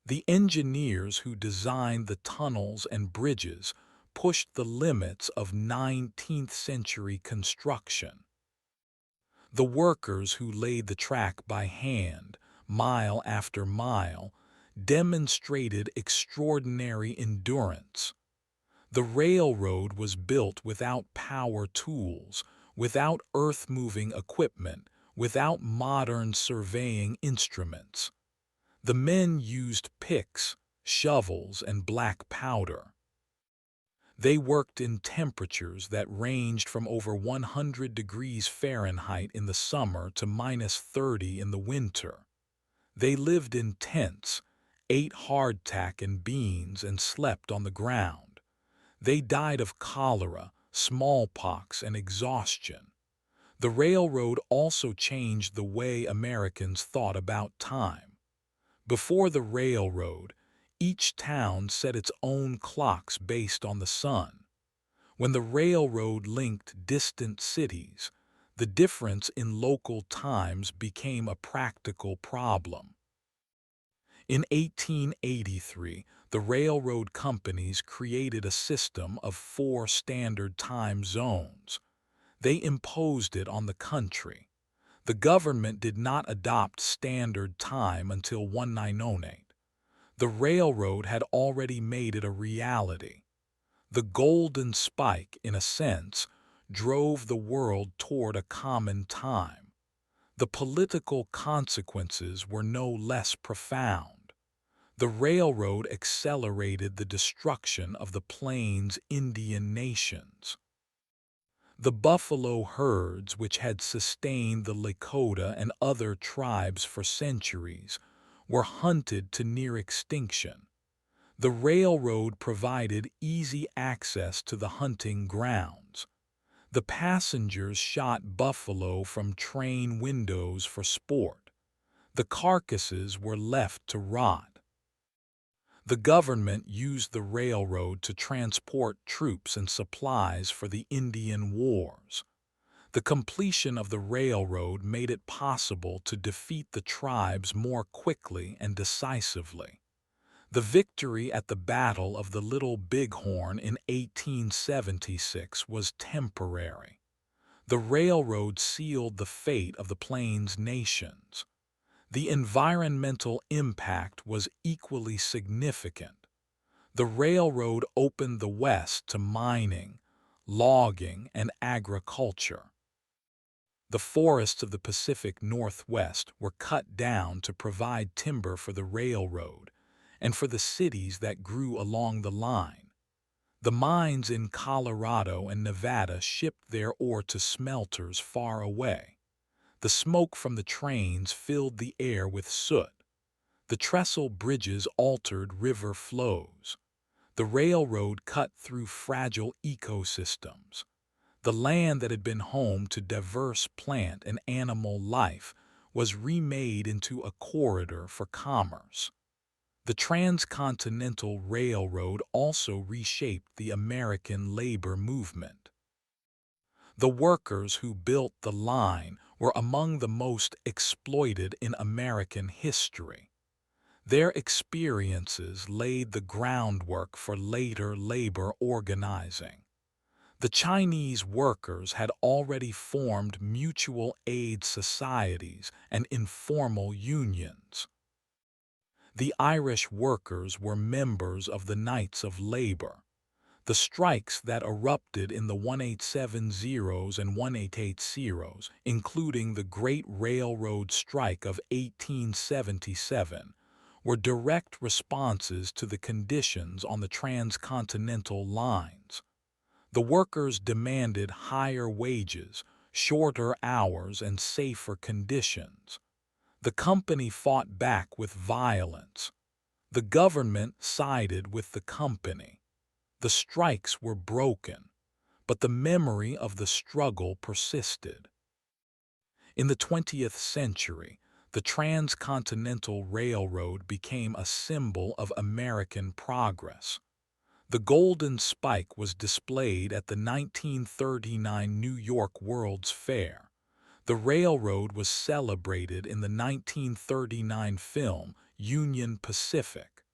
The engineers who designed the tunnels and bridges pushed the limits of 19th-century construction. The workers who laid the track by hand, mile after mile, demonstrated extraordinary endurance. The railroad was built without power tools, without earth-moving equipment, without modern surveying instruments. The men used picks, shovels, and black powder. They worked in temperatures that ranged from over 100 degrees Fahrenheit in the summer to -30 in the winter. They lived in tents, ate hardtack and beans, and slept on the ground. They died of cholera, smallpox, and exhaustion. The railroad also changed the way Americans thought about time. Before the railroad, each town set its own clocks based on the sun. When the railroad linked distant cities, the difference in local times became a practical problem. In 1883, the railroad companies created a system of 4 standard time zones. They imposed it on the country. The government did not adopt standard time until 1908. The railroad had already made it a reality. The golden spike, in a sense, drove the world toward a common time. The political consequences were no less profound. The railroad accelerated the destruction of the Plains Indian nations. The buffalo herds, which had sustained the Lakota and other tribes for centuries, were hunted to near extinction. The railroad provided easy access to the hunting grounds. The passengers shot buffalo from train windows for sport. The carcasses were left to rot. The government used the railroad to transport troops and supplies for the Indian Wars. The completion of the railroad made it possible to defeat the tribes more quickly and decisively. The victory at the Battle of the Little Bighorn in 1876 was temporary. The railroad sealed the fate of the Plains nations. The environmental impact was equally significant. The railroad opened the West to mining, logging, and agriculture. The forests of the Pacific Northwest were cut down to provide timber for the railroad and for the cities that grew along the line. The mines in Colorado and Nevada shipped their ore to smelters far away. The smoke from the trains filled the air with soot. The trestle bridges altered river flows. The railroad cut through fragile ecosystems. The land that had been home to diverse plant and animal life was remade into a corridor for commerce. The Transcontinental Railroad also reshaped the American labor movement. The workers who built the line were among the most exploited in American history. Their experiences laid the groundwork for later labor organizing. The Chinese workers had already formed mutual aid societies and informal unions. The Irish workers were members of the Knights of Labor. The strikes that erupted in the 1870s and 1880s, including the Great Railroad Strike of 1877, were direct responses to the conditions on the transcontinental lines. The workers demanded higher wages, shorter hours, and safer conditions. The company fought back with violence. The government sided with the company. The strikes were broken, but the memory of the struggle persisted. In the 20th century, the Transcontinental Railroad became a symbol of American progress. The Golden Spike was displayed at the 1939 New York World's Fair. The railroad was celebrated in the 1939 film Union Pacific.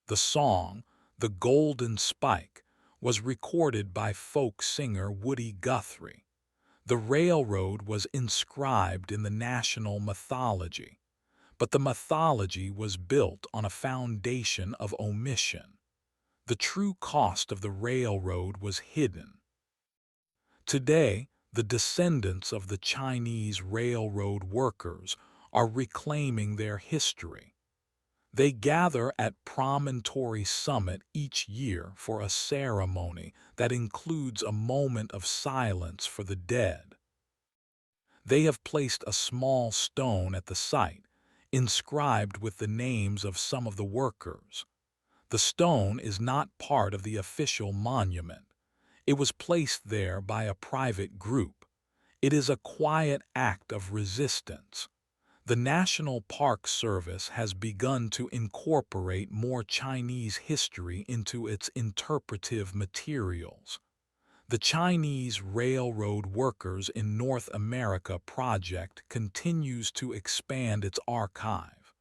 The song, "The Golden Spike," was recorded by folk singer Woody Guthrie. The railroad was inscribed in the national mythology, but the mythology was built on a foundation of omission. The true cost of the railroad was hidden. Today, the descendants of the Chinese railroad workers are reclaiming their history. They gather at Promontory Summit each year for a ceremony that includes a moment of silence for the dead. They have placed a small stone at the site, inscribed with the names of some of the workers. The stone is not part of the official monument. It was placed there by a private group. It is a quiet act of resistance. The National Park Service has begun to incorporate more Chinese history into its interpretive materials. The Chinese Railroad Workers in North America project continues to expand its archive.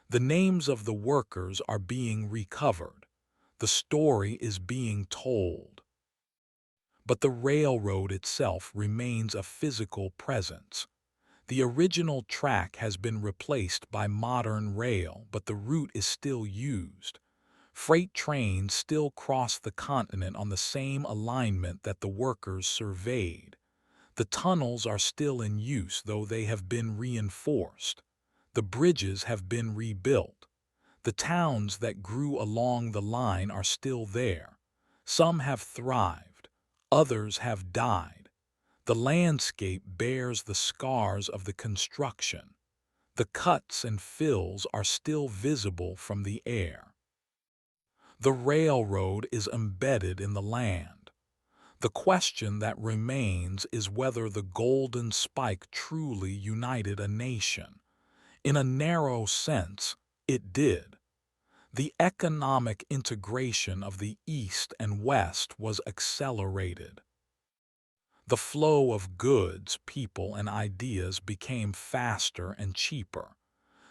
The names of the workers are being recovered. The story is being told. But the railroad itself remains a physical presence. The original track has been replaced by modern rail, but the route is still used. Freight trains still cross the continent on the same alignment that the workers surveyed. The tunnels are still in use, though they have been reinforced. The bridges have been rebuilt. The towns that grew along the line are still there. Some have thrived, others have died. The landscape bears the scars of the construction. The cuts and fills are still visible from the air. The railroad is embedded in the land. The question that remains is whether the Golden Spike truly united a nation. In a narrow sense, it did. The economic integration of the East and West was accelerated. The flow of goods, people, and ideas became faster and cheaper.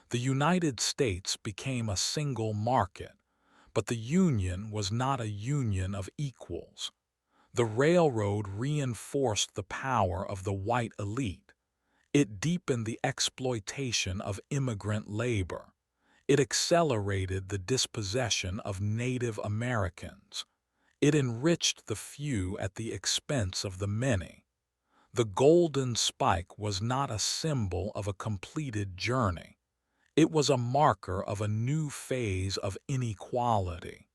The United States became a single market, but the Union was not a union of equals. The railroad reinforced the power of the white elite. It deepened the exploitation of immigrant labor. It accelerated the dispossession of Native Americans. It enriched the few at the expense of the many. The Golden Spike was not a symbol of a completed journey. It was a marker of a new phase of inequality.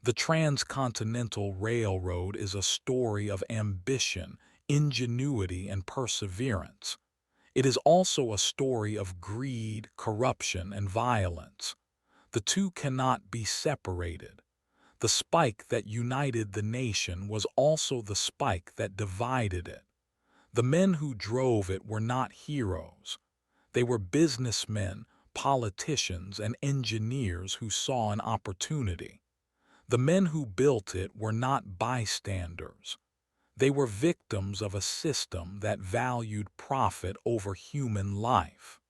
The Transcontinental Railroad is a story of ambition, ingenuity, and perseverance. It is also a story of greed, corruption, and violence. The two cannot be separated. The spike that united the nation was also the spike that divided it. The men who drove it were not heroes. They were businessmen, politicians, and engineers who saw an opportunity. The men who built it were not bystanders. They were victims of a system that valued profit over human life.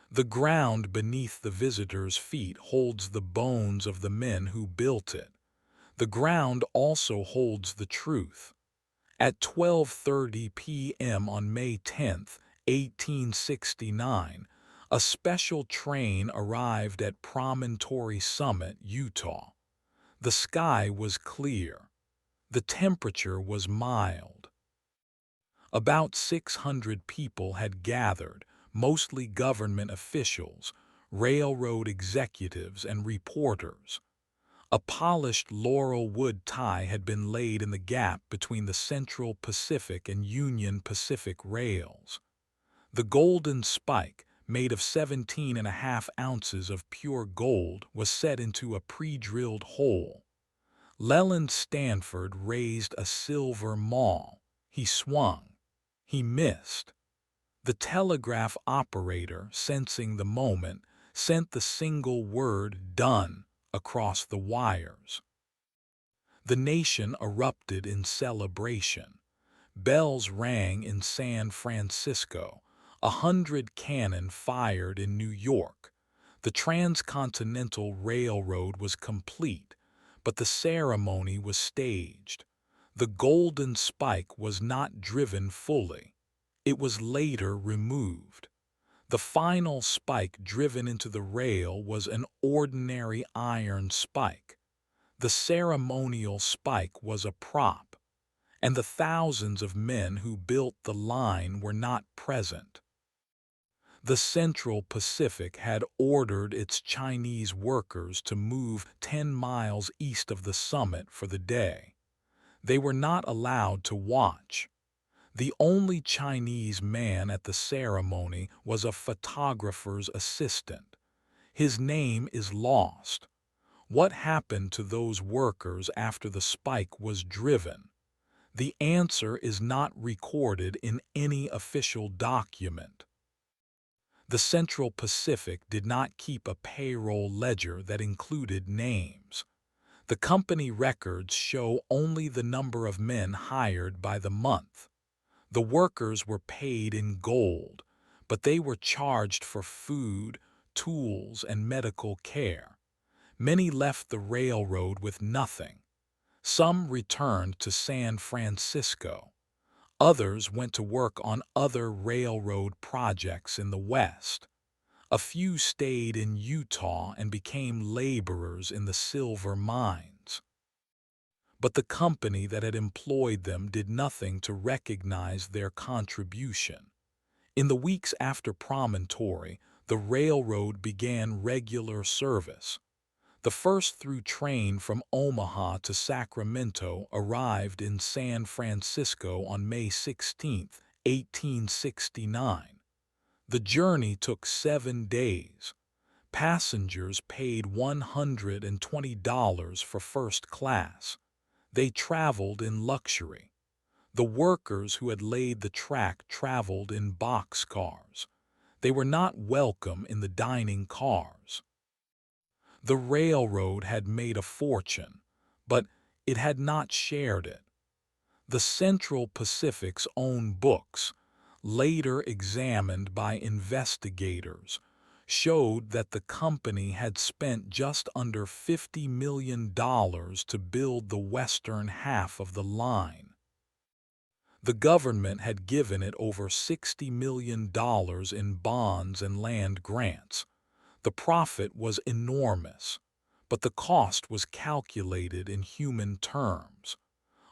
The ground beneath the visitor's feet holds the bones of the men who built it. The ground also holds the truth. At 12:30 p.m. on May 10, 1869, a special train arrived at Promontory Summit, Utah. The sky was clear. The temperature was mild. About 600 people had gathered, mostly government officials, railroad executives, and reporters. A polished laurel wood tie had been laid in the gap between the Central Pacific and Union Pacific rails. The golden spike, made of 17.5 ounces of pure gold, was set into a pre-drilled hole. Leland Stanford raised a silver maul. He swung. He missed. The telegraph operator, sensing the moment, sent the single word "done" across the wires. The nation erupted in celebration. Bells rang in San Francisco. 100 cannon fired in New York. The Transcontinental Railroad was complete, but the ceremony was staged. The golden spike was not driven fully. It was later removed. The final spike driven into the rail was an ordinary iron spike. The ceremonial spike was a prop, and the thousands of men who built the line were not present. The Central Pacific had ordered its Chinese workers to move 10 miles east of the summit for the day. They were not allowed to watch. The only Chinese man at the ceremony was a photographer's assistant. His name is lost. What happened to those workers after the spike was driven? The answer is not recorded in any official document. The Central Pacific did not keep a payroll ledger that included names. The company records show only the number of men hired by the month. The workers were paid in gold, but they were charged for food, tools, and medical care. Many left the railroad with nothing. Some returned to San Francisco. Others went to work on other railroad projects in the West. A few stayed in Utah and became laborers in the silver mines. But the company that had employed them did nothing to recognize their contribution. In the weeks after Promontory, the railroad began regular service. The first through train from Omaha to Sacramento arrived in San Francisco on May 16, 1869. The journey took 7 days. Passengers paid $120 for first class. They traveled in luxury. The workers who had laid the track traveled in boxcars. They were not welcome in the dining cars. The railroad had made a fortune, but it had not shared it. The Central Pacific's own books, later examined by investigators, showed that the company had spent just under $50 million to build the western half of the line. The government had given it over $60 million in bonds and land grants. The profit was enormous, but the cost was calculated in human terms.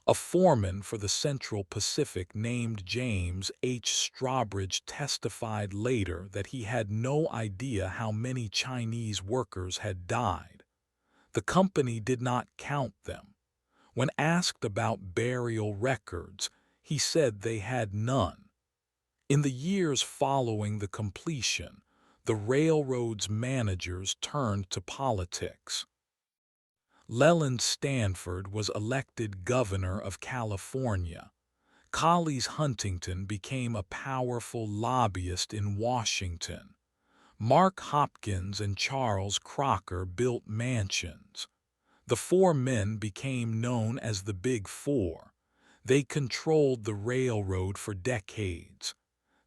A foreman for the Central Pacific named James H. Strawbridge testified later that he had no idea how many Chinese workers had died. The company did not count them. When asked about burial records, he said they had none. In the years following the completion, the railroad's managers turned to politics. Leland Stanford was elected governor of California. Collis Huntington became a powerful lobbyist in Washington. Mark Hopkins and Charles Crocker built mansions. The 4 men became known as the Big Four. They controlled the railroad for decades.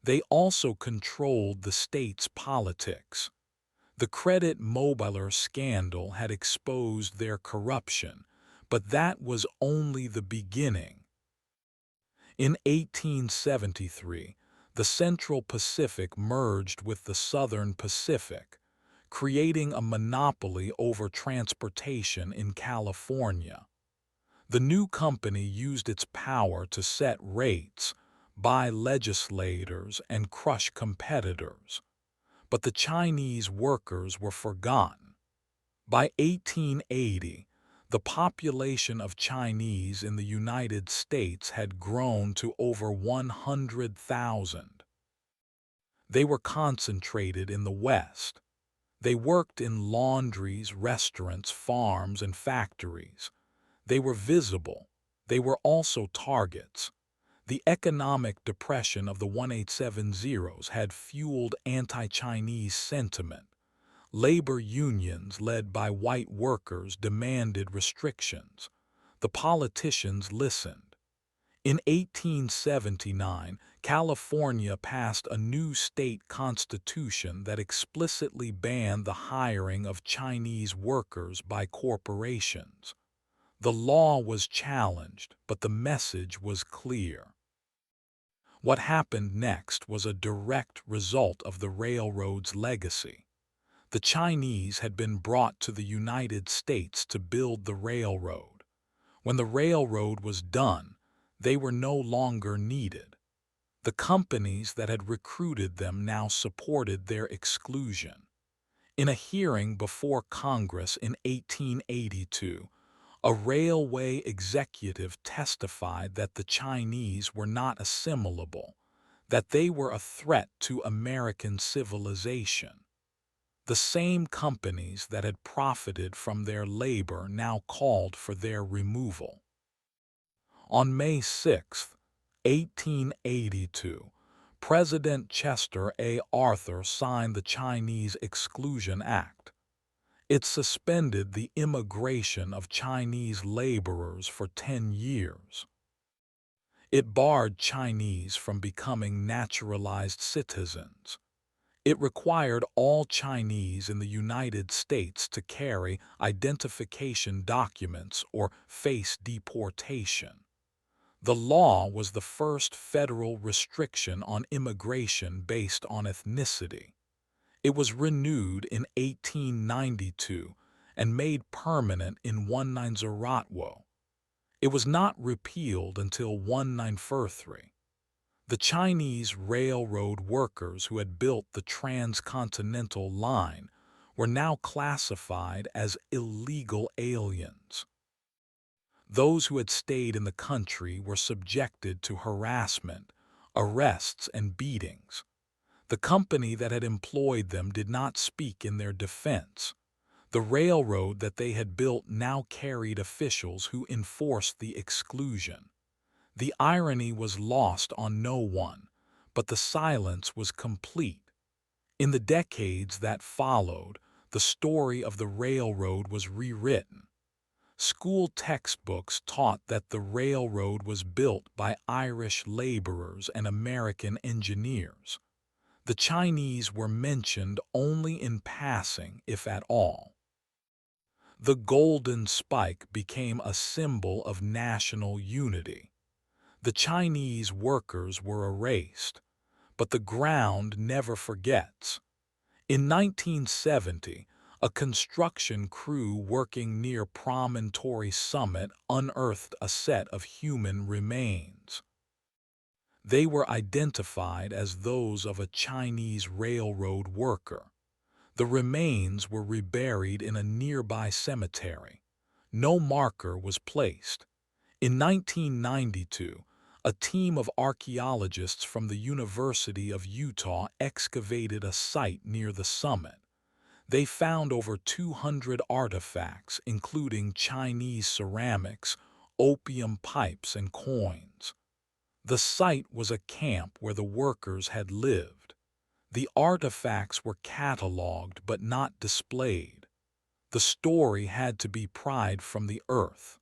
They also controlled the state's politics. The Credit Mobiler scandal had exposed their corruption, but that was only the beginning. In 1873, the Central Pacific merged with the Southern Pacific. creating a monopoly over transportation in California. The new company used its power to set rates, buy legislators, and crush competitors. But the Chinese workers were forgotten. By 1880, the population of Chinese in the United States had grown to over 100,000. They were concentrated in the West. They worked in laundries, restaurants, farms, and factories. They were visible. They were also targets. The economic depression of the 1870s had fueled anti-Chinese sentiment. Labor unions led by white workers demanded restrictions. The politicians listened. In 1879, California passed a new state constitution that explicitly banned the hiring of Chinese workers by corporations. The law was challenged, but the message was clear. What happened next was a direct result of the railroad's legacy. The Chinese had been brought to the United States to build the railroad. When the railroad was done, they were no longer needed. The companies that had recruited them now supported their exclusion. In a hearing before Congress in 1882, a railway executive testified that the Chinese were not assimilable, that they were a threat to American civilization. The same companies that had profited from their labor now called for their removal. On May 6, 1882, President Chester A. Arthur signed the Chinese Exclusion Act. It suspended the immigration of Chinese laborers for 10 years. It barred Chinese from becoming naturalized citizens. It required all Chinese in the United States to carry identification documents or face deportation. The law was the first federal restriction on immigration based on ethnicity. It was renewed in 1892 and made permanent in 1903. It was not repealed until 1943. The Chinese railroad workers who had built the Transcontinental line were now classified as illegal aliens. Those who had stayed in the country were subjected to harassment, arrests, and beatings. The company that had employed them did not speak in their defense. The railroad that they had built now carried officials who enforced the exclusion. The irony was lost on no one, but the silence was complete. In the decades that followed, the story of the railroad was rewritten. School textbooks taught that the railroad was built by Irish laborers and American engineers. The Chinese were mentioned only in passing, if at all. The golden spike became a symbol of national unity. The Chinese workers were erased, but the ground never forgets. In 1970, a construction crew working near Promontory Summit unearthed a set of human remains. They were identified as those of a Chinese railroad worker. The remains were reburied in a nearby cemetery. No marker was placed. In 1992, a team of archaeologists from the University of Utah excavated a site near the summit. They found over 200 artifacts, including Chinese ceramics, opium pipes, and coins. The site was a camp where the workers had lived. The artifacts were cataloged but not displayed. The story had to be pried from the earth.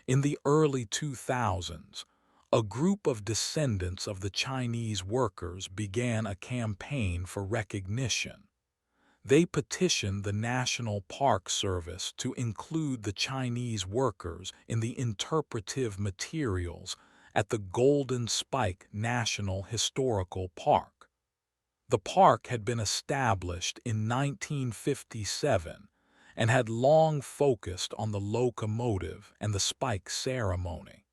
In the early 2000s, a group of descendants of the Chinese workers began a campaign for recognition. They petitioned the National Park Service to include the Chinese workers in the interpretive materials at the Golden Spike National Historical Park. The park had been established in 1957 and had long focused on the locomotive and the spike ceremony.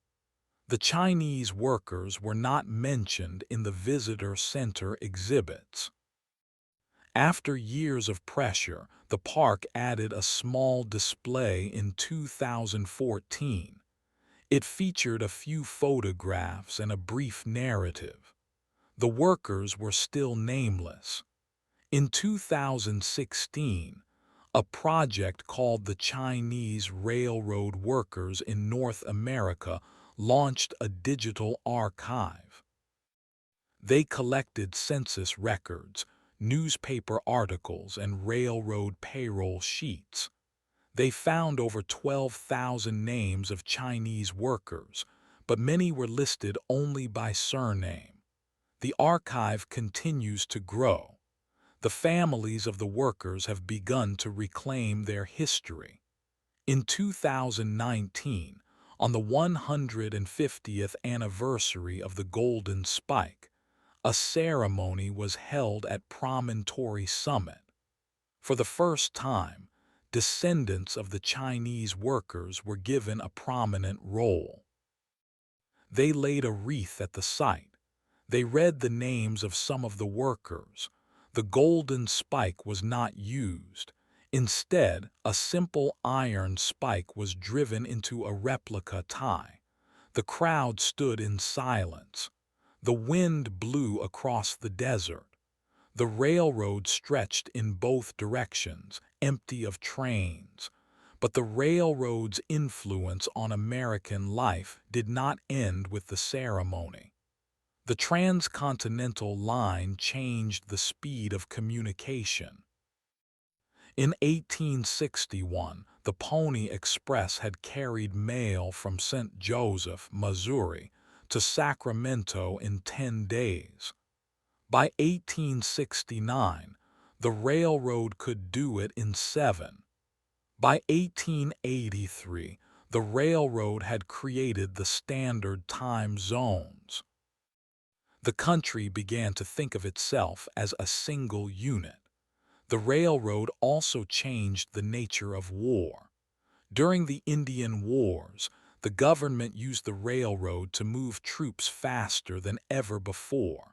The Chinese workers were not mentioned in the visitor center exhibits. After years of pressure, the park added a small display in 2014. It featured a few photographs and a brief narrative. The workers were still nameless. In 2016, a project called the Chinese Railroad Workers in North America launched a digital archive. They collected census records, newspaper articles, and railroad payroll sheets. They found over 12,000 names of Chinese workers, but many were listed only by surname. The archive continues to grow. The families of the workers have begun to reclaim their history. In 2019, on the 150th anniversary of the Golden Spike, a ceremony was held at Promontory Summit. For the first time, descendants of the Chinese workers were given a prominent role. They laid a wreath at the site. They read the names of some of the workers. The golden spike was not used. Instead, a simple iron spike was driven into a replica tie. The crowd stood in silence. The wind blew across the desert. The railroad stretched in both directions, empty of trains. But the railroad's influence on American life did not end with the ceremony. The Transcontinental line changed the speed of communication. In 1861, the Pony Express had carried mail from St. Joseph, Missouri, to Sacramento in 10 days. By 1869, the railroad could do it in 7. By 1883, the railroad had created the standard time zones. The country began to think of itself as a single unit. The railroad also changed the nature of war. During the Indian Wars, the government used the railroad to move troops faster than ever before.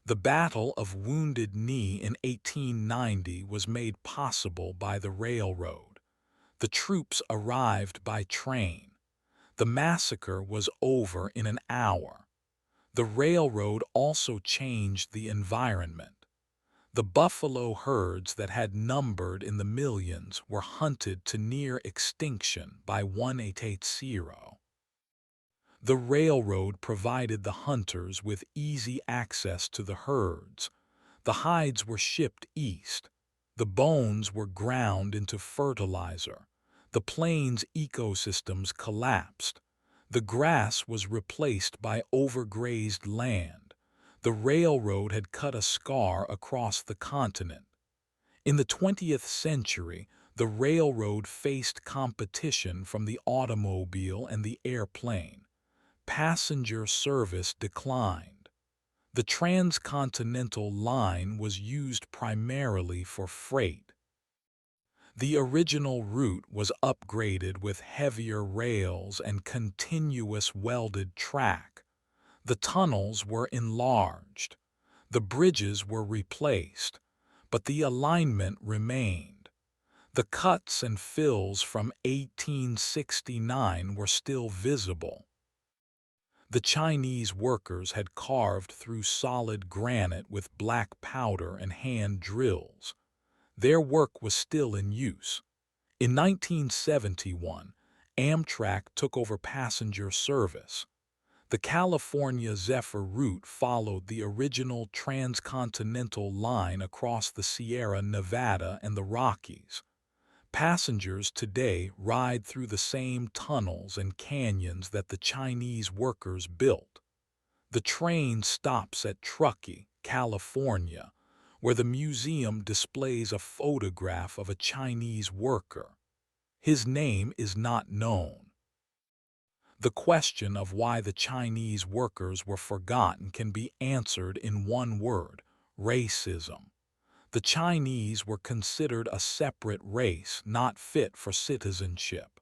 The Battle of Wounded Knee in 1890 was made possible by the railroad. The troops arrived by train. The massacre was over in an hour. The railroad also changed the environment. The buffalo herds that had numbered in the millions were hunted to near extinction by 1880. The railroad provided the hunters with easy access to the herds. The hides were shipped east. The bones were ground into fertilizer. The plains ecosystems collapsed. The grass was replaced by overgrazed land. The railroad had cut a scar across the continent. In the 20th century, the railroad faced competition from the automobile and the airplane. Passenger service declined. The Transcontinental line was used primarily for freight. The original route was upgraded with heavier rails and continuous welded track. The tunnels were enlarged. The bridges were replaced, but the alignment remained. The cuts and fills from 1869 were still visible. The Chinese workers had carved through solid granite with black powder and hand drills. Their work was still in use. In 1971, Amtrak took over passenger service. The California Zephyr route followed the original transcontinental line across the Sierra Nevada and the Rockies. Passengers today ride through the same tunnels and canyons that the Chinese workers built. The train stops at Truckee, California, where the museum displays a photograph of a Chinese worker. His name is not known. The question of why the Chinese workers were forgotten can be answered in one word: Racism. The Chinese were considered a separate race not fit for citizenship.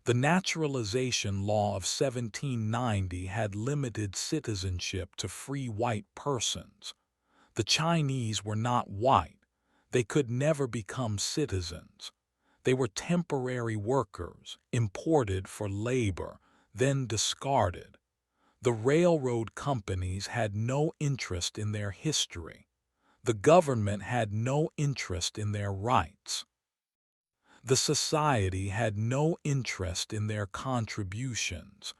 The Naturalization Law of 1790 had limited citizenship to free white persons. The Chinese were not white. They could never become citizens. They were temporary workers, imported for labor, then discarded. The railroad companies had no interest in their history. The government had no interest in their rights. The society had no interest in their contributions.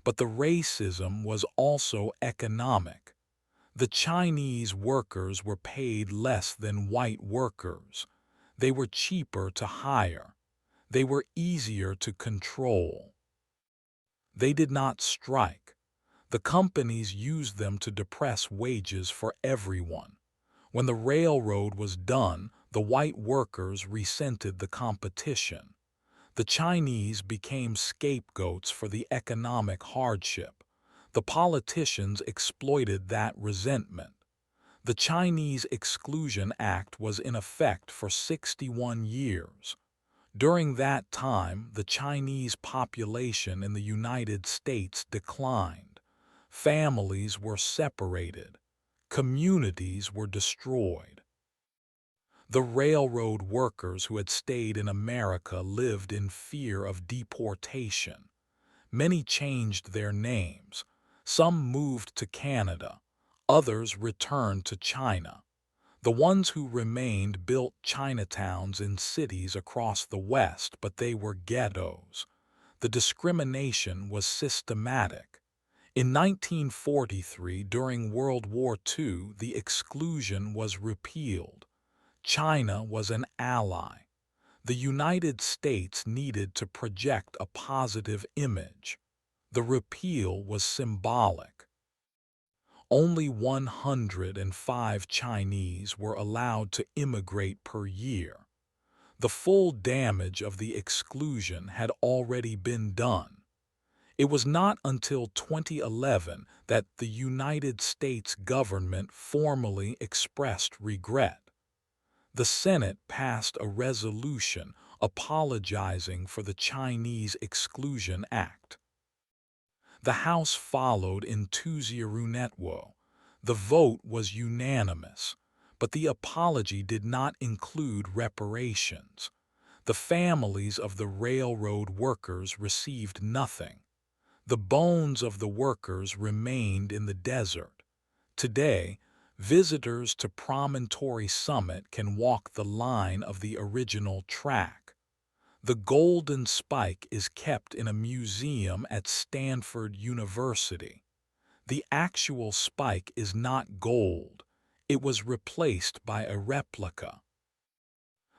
But the racism was also economic. The Chinese workers were paid less than white workers. They were cheaper to hire. They were easier to control. They did not strike. The companies used them to depress wages for everyone. When the railroad was done, the white workers resented the competition. The Chinese became scapegoats for the economic hardship. The politicians exploited that resentment. The Chinese Exclusion Act was in effect for 61 years. During that time, the Chinese population in the United States declined. Families were separated. Communities were destroyed. The railroad workers who had stayed in America lived in fear of deportation. Many changed their names. Some moved to Canada. Others returned to China. The ones who remained built Chinatowns in cities across the West, but they were ghettos. The discrimination was systematic. In 1943, during World War II, the exclusion was repealed. China was an ally. The United States needed to project a positive image. The repeal was symbolic. Only 105 Chinese were allowed to immigrate per year. The full damage of the exclusion had already been done. It was not until 2011 that the United States government formally expressed regret. The Senate passed a resolution apologizing for the Chinese Exclusion Act. The House followed in 2-0. The vote was unanimous, but the apology did not include reparations. The families of the railroad workers received nothing. The bones of the workers remained in the desert. Today, visitors to Promontory Summit can walk the line of the original track. The golden spike is kept in a museum at Stanford University. The actual spike is not gold. It was replaced by a replica.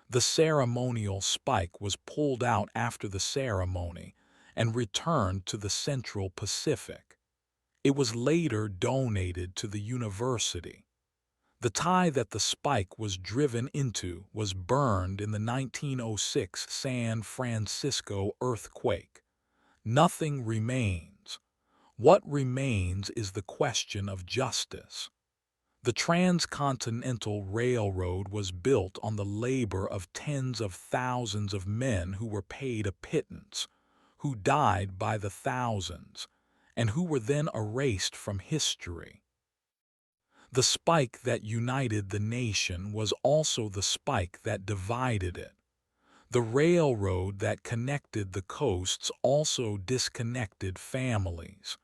The ceremonial spike was pulled out after the ceremony and returned to the Central Pacific. It was later donated to the university. The tie that the spike was driven into was burned in the 1906 San Francisco earthquake. Nothing remains. What remains is the question of justice. The Transcontinental Railroad was built on the labor of tens of thousands of men who were paid a pittance, who died by the thousands, and who were then erased from history. The spike that united the nation was also the spike that divided it. The railroad that connected the coasts also disconnected families.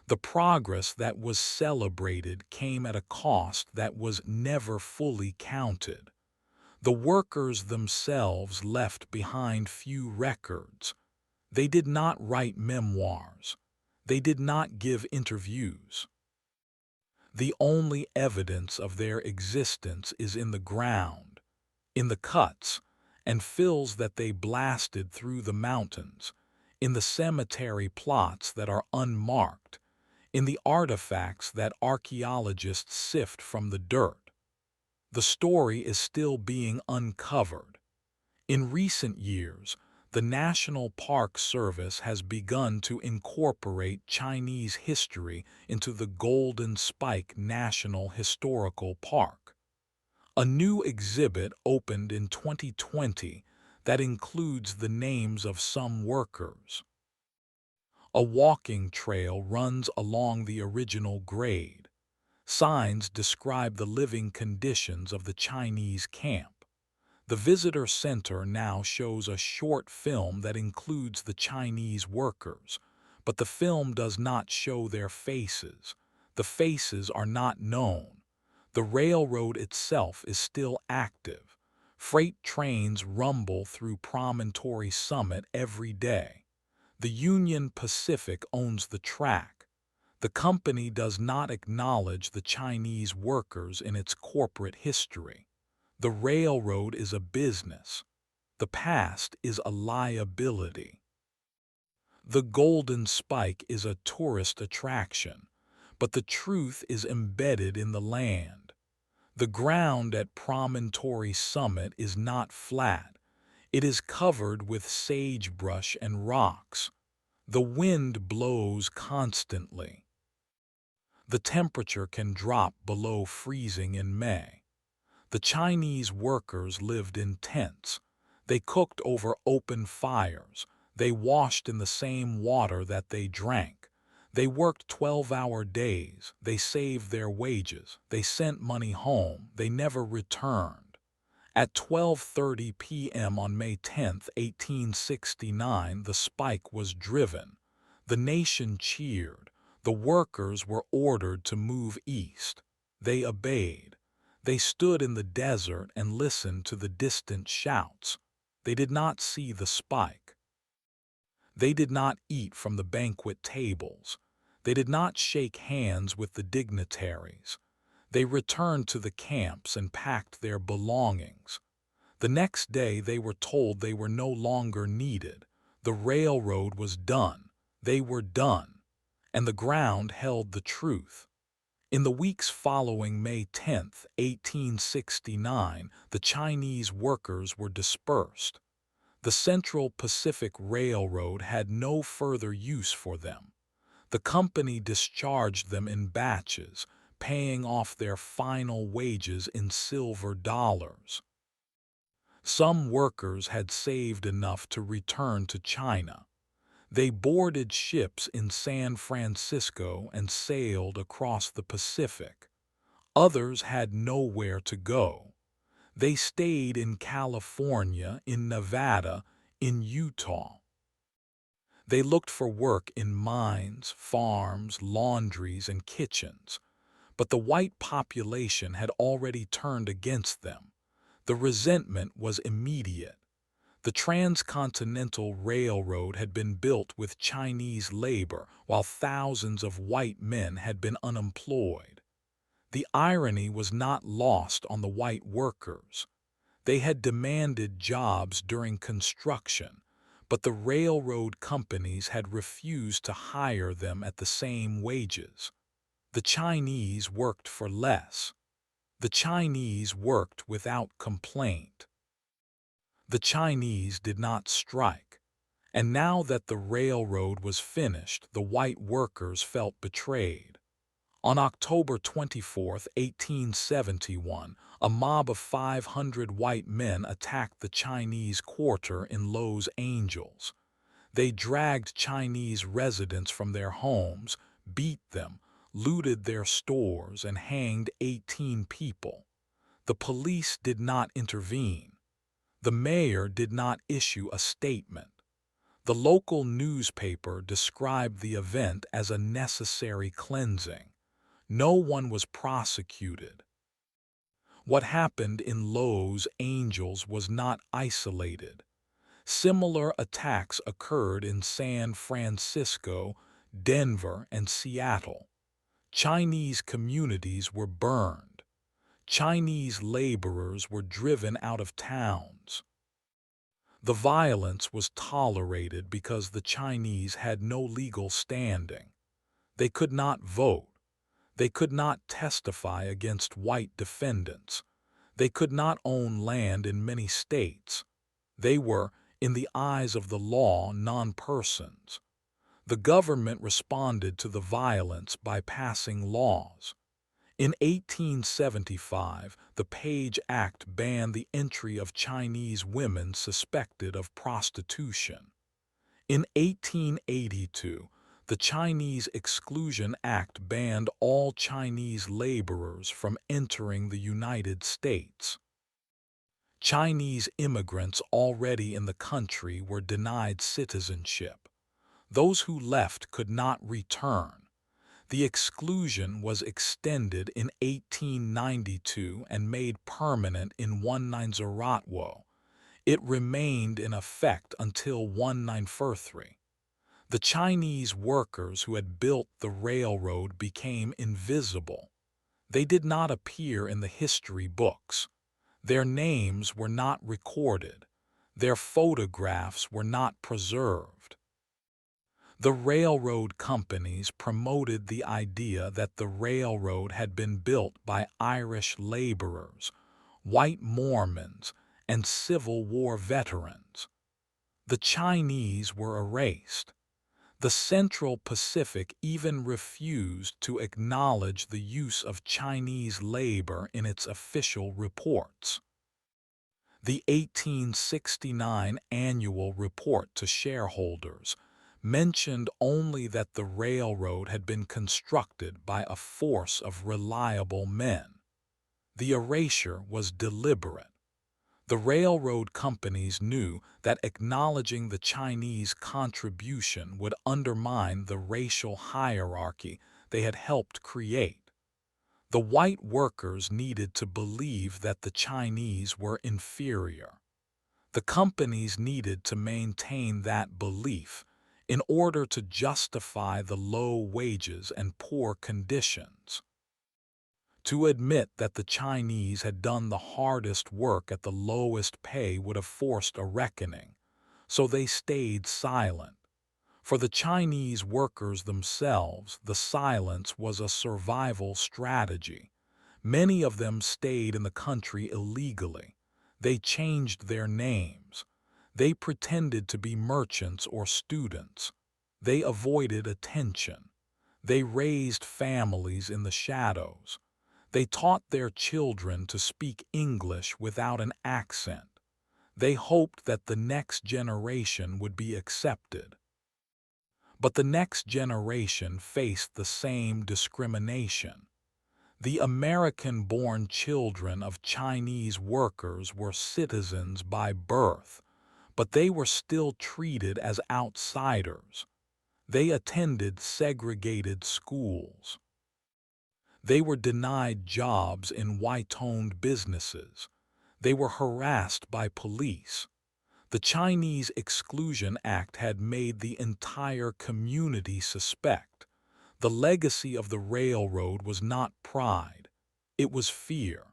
The progress that was celebrated came at a cost that was never fully counted. The workers themselves left behind few records. They did not write memoirs. They did not give interviews. The only evidence of their existence is in the ground, in the cuts and fills that they blasted through the mountains, in the cemetery plots that are unmarked, in the artifacts that archaeologists sift from the dirt. The story is still being uncovered. In recent years, The National Park Service has begun to incorporate Chinese history into the Golden Spike National Historical Park. A new exhibit opened in 2020 that includes the names of some workers. A walking trail runs along the original grade. Signs describe the living conditions of the Chinese camp. The visitor center now shows a short film that includes the Chinese workers, but the film does not show their faces. The faces are not known. The railroad itself is still active. Freight trains rumble through Promontory Summit every day. The Union Pacific owns the track. The company does not acknowledge the Chinese workers in its corporate history. The railroad is a business. The past is a liability. The Golden Spike is a tourist attraction, but the truth is embedded in the land. The ground at Promontory Summit is not flat. It is covered with sagebrush and rocks. The wind blows constantly. The temperature can drop below freezing in May. The Chinese workers lived in tents. They cooked over open fires. They washed in the same water that they drank. They worked 12-hour days. They saved their wages. They sent money home. They never returned. At 12:30 p.m. on May 10, 1869, the spike was driven. The nation cheered. The workers were ordered to move east. They obeyed. They stood in the desert and listened to the distant shouts. They did not see the spike. They did not eat from the banquet tables. They did not shake hands with the dignitaries. They returned to the camps and packed their belongings. The next day they were told they were no longer needed. The railroad was done. They were done. And the ground held the truth. In the weeks following May 10, 1869, the Chinese workers were dispersed. The Central Pacific Railroad had no further use for them. The company discharged them in batches, paying off their final wages in silver dollars. Some workers had saved enough to return to China. They boarded ships in San Francisco and sailed across the Pacific. Others had nowhere to go. They stayed in California, in Nevada, in Utah. They looked for work in mines, farms, laundries, and kitchens. But the white population had already turned against them. The resentment was immediate. The Transcontinental Railroad had been built with Chinese labor while thousands of white men had been unemployed. The irony was not lost on the white workers. They had demanded jobs during construction, but the railroad companies had refused to hire them at the same wages. The Chinese worked for less. The Chinese worked without complaint. The Chinese did not strike, and now that the railroad was finished, the white workers felt betrayed. On October 24, 1871, a mob of 500 white men attacked the Chinese quarter in Los Angeles. They dragged Chinese residents from their homes, beat them, looted their stores, and hanged 18 people. The police did not intervene. The mayor did not issue a statement. The local newspaper described the event as a necessary cleansing. No one was prosecuted. What happened in Los Angeles was not isolated. Similar attacks occurred in San Francisco, Denver, and Seattle. Chinese communities were burned. Chinese laborers were driven out of towns. The violence was tolerated because the Chinese had no legal standing. They could not vote. They could not testify against white defendants. They could not own land in many states. They were in the eyes of the law, non-persons. The government responded to the violence by passing laws. In 1875, the Page Act banned the entry of Chinese women suspected of prostitution. In 1882, the Chinese Exclusion Act banned all Chinese laborers from entering the United States. Chinese immigrants already in the country were denied citizenship. Those who left could not return. The exclusion was extended in 1892 and made permanent in 1908. It remained in effect until 1943. The Chinese workers who had built the railroad became invisible. They did not appear in the history books. Their names were not recorded. Their photographs were not preserved. The railroad companies promoted the idea that the railroad had been built by Irish laborers, white Mormons, and Civil War veterans. The Chinese were erased. The Central Pacific even refused to acknowledge the use of Chinese labor in its official reports. The 1869 annual report to shareholders mentioned only that the railroad had been constructed by a force of reliable men. The erasure was deliberate. The railroad companies knew that acknowledging the Chinese contribution would undermine the racial hierarchy they had helped create. The white workers needed to believe that the Chinese were inferior. The companies needed to maintain that belief in order to justify the low wages and poor conditions. To admit that the Chinese had done the hardest work at the lowest pay would have forced a reckoning, so they stayed silent. For the Chinese workers themselves, the silence was a survival strategy. Many of them stayed in the country illegally. They changed their names. They pretended to be merchants or students. They avoided attention. They raised families in the shadows. They taught their children to speak English without an accent. They hoped that the next generation would be accepted. But the next generation faced the same discrimination. The American-born children of Chinese workers were citizens by birth, but they were still treated as outsiders. They attended segregated schools. They were denied jobs in white-owned businesses. They were harassed by police. The Chinese Exclusion Act had made the entire community suspect. The legacy of the railroad was not pride. It was fear.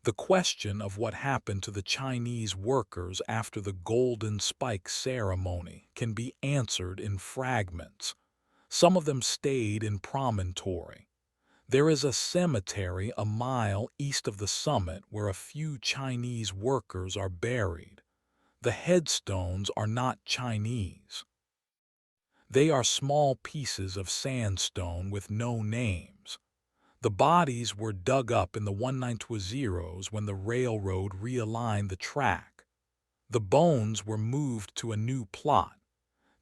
The question of what happened to the Chinese workers after the Golden Spike ceremony can be answered in fragments. Some of them stayed in Promontory. There is a cemetery a mile east of the summit where a few Chinese workers are buried. The headstones are not Chinese. They are small pieces of sandstone with no names. The bodies were dug up in the 1920s when the railroad realigned the track. The bones were moved to a new plot.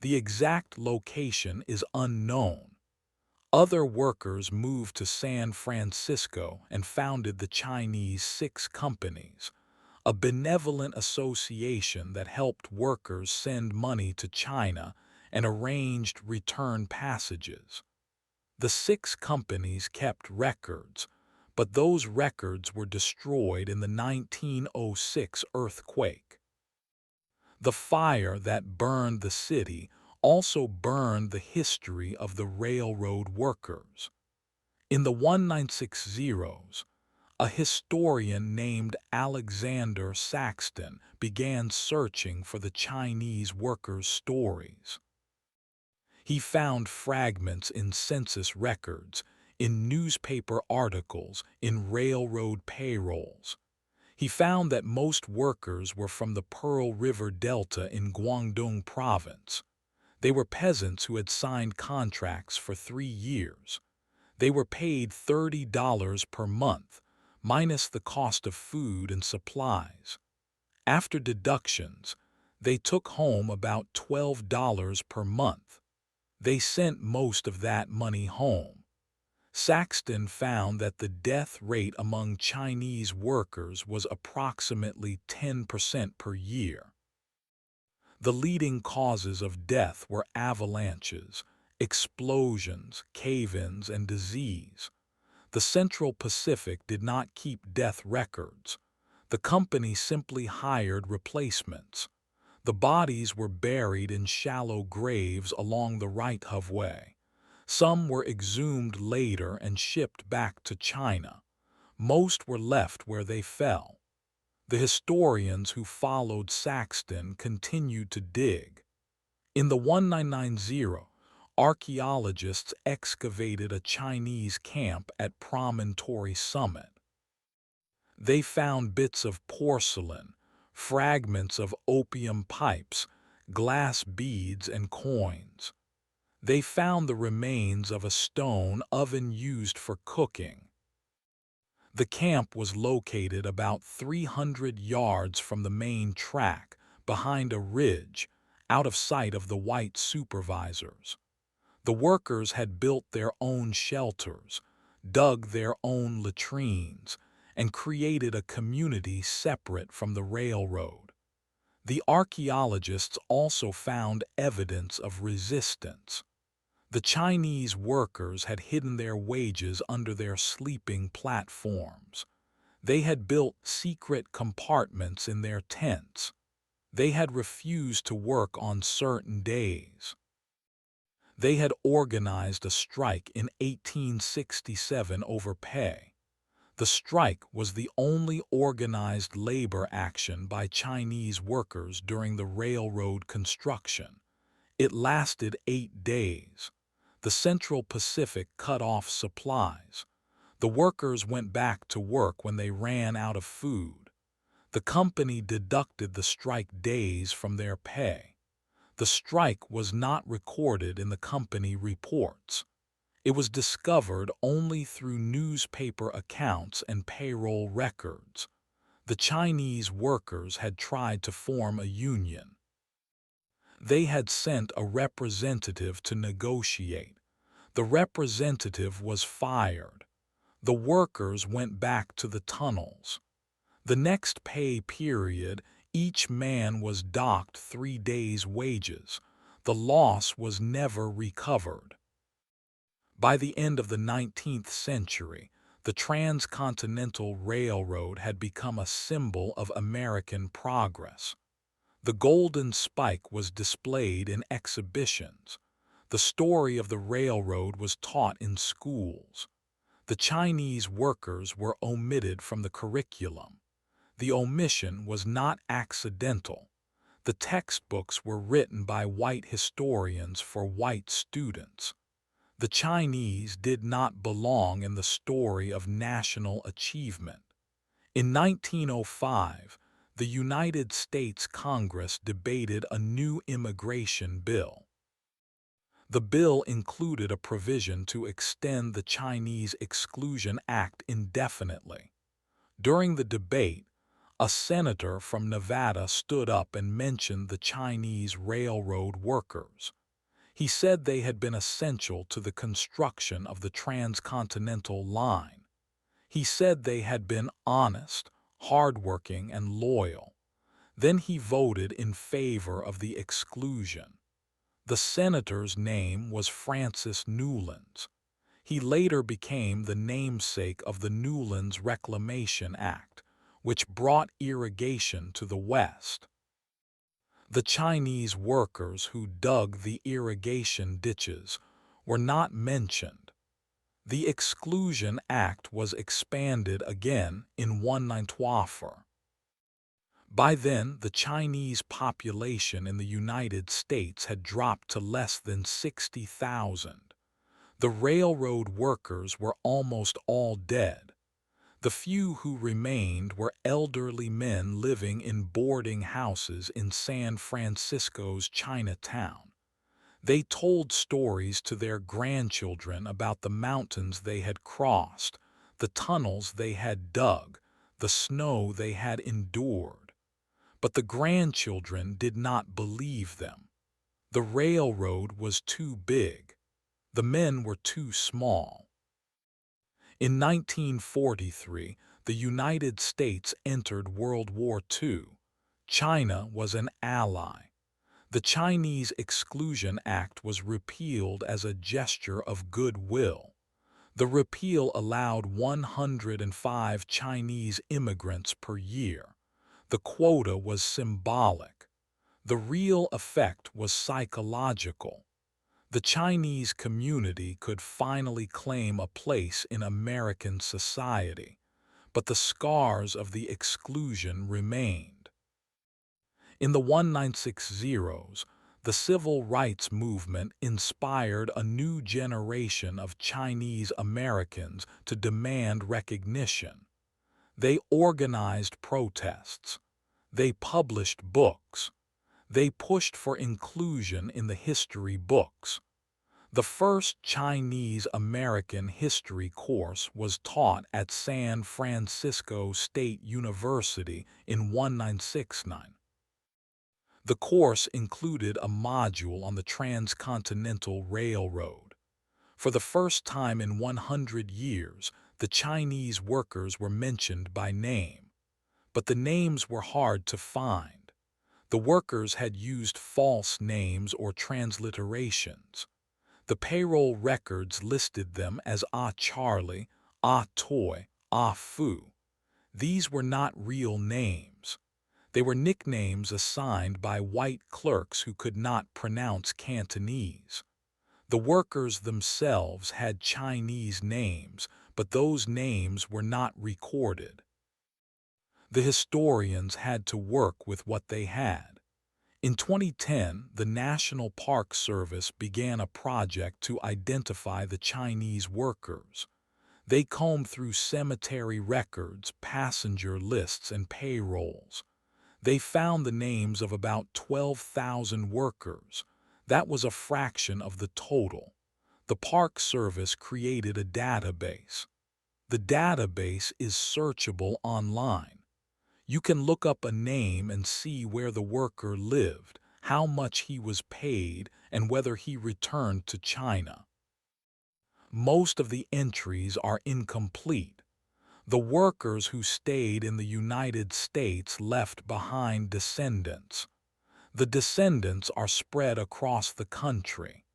The exact location is unknown. Other workers moved to San Francisco and founded the Chinese Six Companies, a benevolent association that helped workers send money to China and arranged return passages. The Six Companies kept records, but those records were destroyed in the 1906 earthquake. The fire that burned the city also burned the history of the railroad workers. In the 1960s, a historian named Alexander Saxton began searching for the Chinese workers' stories. He found fragments in census records, in newspaper articles, in railroad payrolls. He found that most workers were from the Pearl River Delta in Guangdong province. They were peasants who had signed contracts for 3 years. They were paid $30 per month, minus the cost of food and supplies. After deductions, they took home about $12 per month. They sent most of that money home. Saxton found that the death rate among Chinese workers was approximately 10% per year. The leading causes of death were avalanches, explosions, cave-ins, and disease. The Central Pacific did not keep death records. The company simply hired replacements. The bodies were buried in shallow graves along the right of way. Some were exhumed later and shipped back to China. Most were left where they fell. The historians who followed Saxton continued to dig. In the 1990, archaeologists excavated a Chinese camp at Promontory Summit. They found bits of porcelain, fragments of opium pipes, glass beads, and coins. They found the remains of a stone oven used for cooking. The camp was located about 300 yards from the main track, behind a ridge, out of sight of the white supervisors. The workers had built their own shelters, dug their own latrines, and created a community separate from the railroad. The archaeologists also found evidence of resistance. The Chinese workers had hidden their wages under their sleeping platforms. They had built secret compartments in their tents. They had refused to work on certain days. They had organized a strike in 1867 over pay. The strike was the only organized labor action by Chinese workers during the railroad construction. It lasted 8 days. The Central Pacific cut off supplies. The workers went back to work when they ran out of food. The company deducted the strike days from their pay. The strike was not recorded in the company reports. It was discovered only through newspaper accounts and payroll records. The Chinese workers had tried to form a union. They had sent a representative to negotiate. The representative was fired. The workers went back to the tunnels. The next pay period, each man was docked 3 days' wages. The loss was never recovered. By the end of the 19th century, the Transcontinental Railroad had become a symbol of American progress. The Golden Spike was displayed in exhibitions. The story of the railroad was taught in schools. The Chinese workers were omitted from the curriculum. The omission was not accidental. The textbooks were written by white historians for white students. The Chinese did not belong in the story of national achievement. In 1905, the United States Congress debated a new immigration bill. The bill included a provision to extend the Chinese Exclusion Act indefinitely. During the debate, a senator from Nevada stood up and mentioned the Chinese railroad workers. He said they had been essential to the construction of the Transcontinental line. He said they had been honest, hardworking, and loyal. Then he voted in favor of the exclusion. The senator's name was Francis Newlands. He later became the namesake of the Newlands Reclamation Act, which brought irrigation to the West. The Chinese workers who dug the irrigation ditches were not mentioned. The Exclusion Act was expanded again in 1994. By then, the Chinese population in the United States had dropped to less than 60,000. The railroad workers were almost all dead. The few who remained were elderly men living in boarding houses in San Francisco's Chinatown. They told stories to their grandchildren about the mountains they had crossed, the tunnels they had dug, the snow they had endured. But the grandchildren did not believe them. The railroad was too big. The men were too small. In 1943, the United States entered World War II. China was an ally. The Chinese Exclusion Act was repealed as a gesture of goodwill. The repeal allowed 105 Chinese immigrants per year. The quota was symbolic. The real effect was psychological. The Chinese community could finally claim a place in American society, but the scars of the exclusion remained. In the 1960s, the civil rights movement inspired a new generation of Chinese Americans to demand recognition. They organized protests. They published books. They pushed for inclusion in the history books. The first Chinese-American history course was taught at San Francisco State University in 1969. The course included a module on the Transcontinental Railroad. For the first time in 100 years, the Chinese workers were mentioned by name. But the names were hard to find. The workers had used false names or transliterations. The payroll records listed them as Ah Charlie, Ah Toy, Ah Fu. These were not real names. They were nicknames assigned by white clerks who could not pronounce Cantonese. The workers themselves had Chinese names, but those names were not recorded. The historians had to work with what they had. In 2010, the National Park Service began a project to identify the Chinese workers. They combed through cemetery records, passenger lists, and payrolls. They found the names of about 12,000 workers. That was a fraction of the total. The Park Service created a database. The database is searchable online. You can look up a name and see where the worker lived, how much he was paid, and whether he returned to China. Most of the entries are incomplete. The workers who stayed in the United States left behind descendants. The descendants are spread across the country.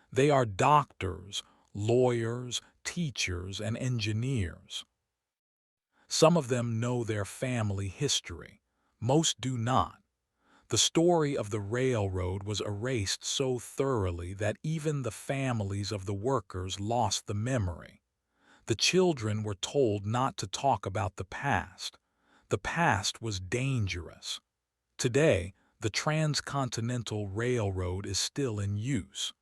They are doctors, lawyers, teachers, and engineers. Some of them know their family history. Most do not. The story of the railroad was erased so thoroughly that even the families of the workers lost the memory. The children were told not to talk about the past. The past was dangerous. Today, the Transcontinental Railroad is still in use.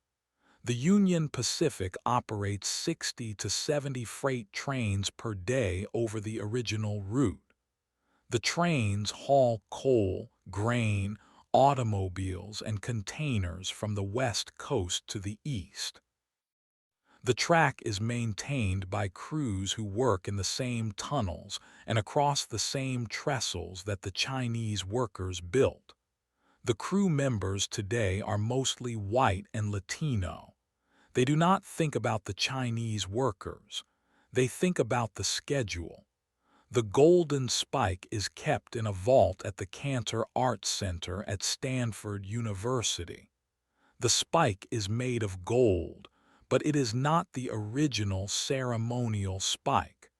The Union Pacific operates 60 to 70 freight trains per day over the original route. The trains haul coal, grain, automobiles, and containers from the west coast to the east. The track is maintained by crews who work in the same tunnels and across the same trestles that the Chinese workers built. The crew members today are mostly white and Latino. They do not think about the Chinese workers. They think about the schedule. The golden spike is kept in a vault at the Cantor Arts Center at Stanford University. The spike is made of gold, but it is not the original ceremonial spike.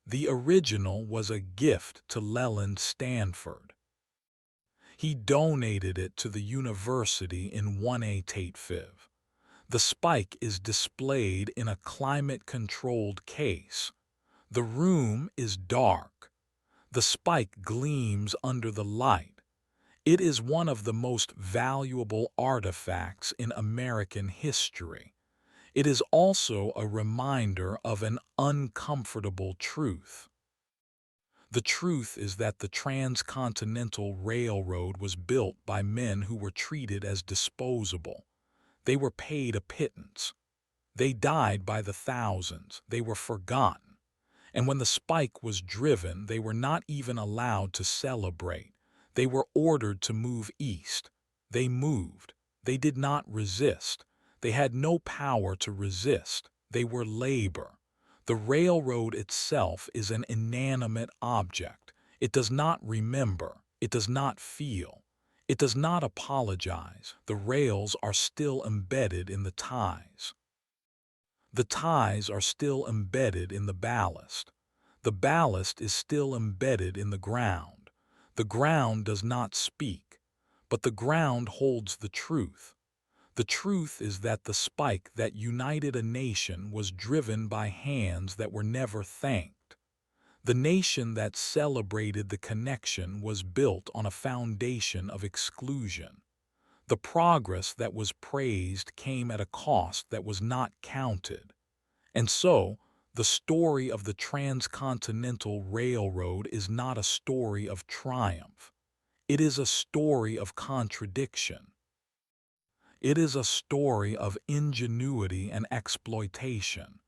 The original was a gift to Leland Stanford. He donated it to the university in 1/8. The spike is displayed in a climate-controlled case. The room is dark. The spike gleams under the light. It is one of the most valuable artifacts in American history. It is also a reminder of an uncomfortable truth. The truth is that the Transcontinental Railroad was built by men who were treated as disposable. They were paid a pittance. They died by the thousands. They were forgotten. And when the spike was driven, they were not even allowed to celebrate. They were ordered to move east. They moved. They did not resist. They had no power to resist. They were labor. The railroad itself is an inanimate object. It does not remember. It does not feel. It does not apologize. The rails are still embedded in the ties. The ties are still embedded in the ballast. The ballast is still embedded in the ground. The ground does not speak, but the ground holds the truth. The truth is that the spike that united a nation was driven by hands that were never thanked. The nation that celebrated the connection was built on a foundation of exclusion. The progress that was praised came at a cost that was not counted. And so, the story of the Transcontinental Railroad is not a story of triumph. It is a story of contradiction. It is a story of ingenuity and exploitation.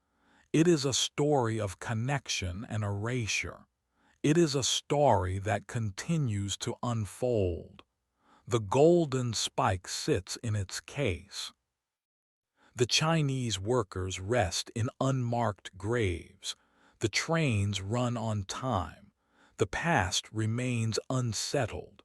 It is a story of connection and erasure. It is a story that continues to unfold. The golden spike sits in its case. The Chinese workers rest in unmarked graves. The trains run on time. The past remains unsettled.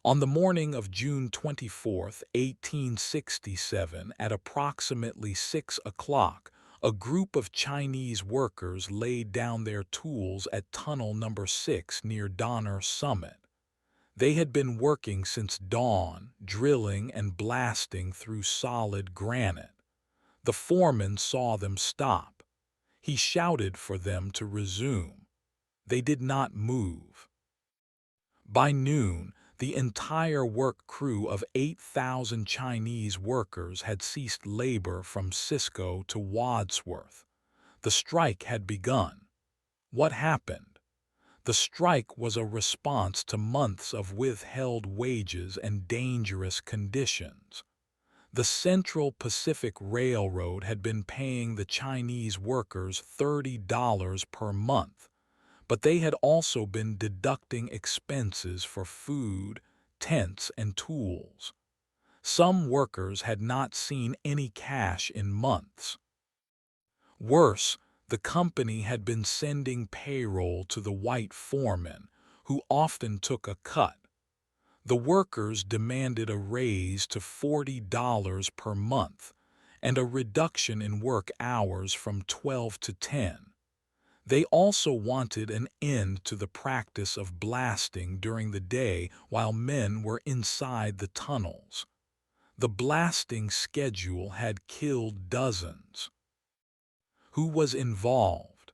On the morning of June 24, 1867, at approximately 6 o'clock, a group of Chinese workers laid down their tools at Tunnel Number 6 near Donner Summit. They had been working since dawn, drilling and blasting through solid granite. The foreman saw them stop. He shouted for them to resume. They did not move. By noon, the entire work crew of 8,000 Chinese workers had ceased labor from Cisco to Wadsworth. The strike had begun. What happened? The strike was a response to months of withheld wages and dangerous conditions. The Central Pacific Railroad had been paying the Chinese workers $30 per month, but they had also been deducting expenses for food, tents, and tools. Some workers had not seen any cash in months. Worse, the company had been sending payroll to the white foreman, who often took a cut. The workers demanded a raise to $40 per month and a reduction in work hours from 12 to 10. They also wanted an end to the practice of blasting during the day while men were inside the tunnels. The blasting schedule had killed dozens. Who was involved?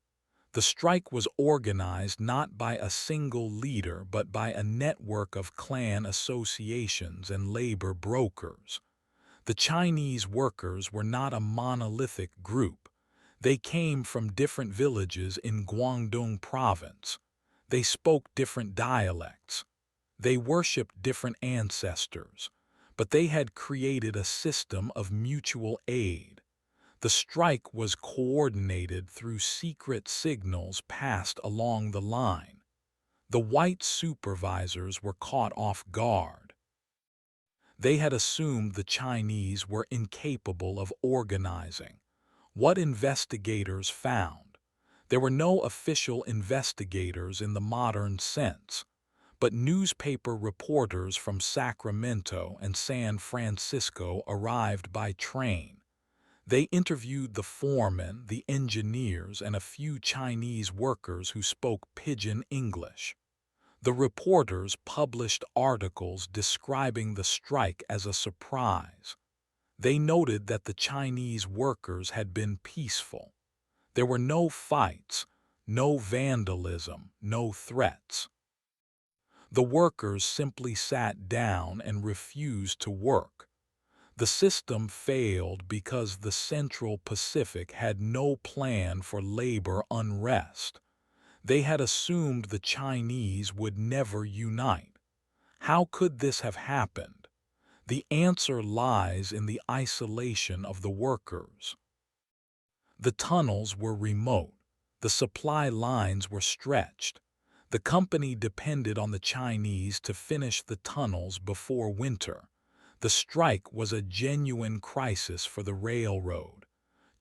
The strike was organized not by a single leader but by a network of clan associations and labor brokers. The Chinese workers were not a monolithic group. They came from different villages in Guangdong province. They spoke different dialects. They worshipped different ancestors. But they had created a system of mutual aid. The strike was coordinated through secret signals passed along the line. The white supervisors were caught off guard. They had assumed the Chinese were incapable of organizing. What investigators found? There were no official investigators in the modern sense, but newspaper reporters from Sacramento and San Francisco arrived by train. They interviewed the foremen, the engineers, and a few Chinese workers who spoke pidgin English. The reporters published articles describing the strike as a surprise. They noted that the Chinese workers had been peaceful. There were no fights, no vandalism, no threats. The workers simply sat down and refused to work. The system failed because the Central Pacific had no plan for labor unrest. They had assumed the Chinese would never unite. How could this have happened? The answer lies in the isolation of the workers. The tunnels were remote. The supply lines were stretched. The company depended on the Chinese to finish the tunnels before winter. The strike was a genuine crisis for the railroad.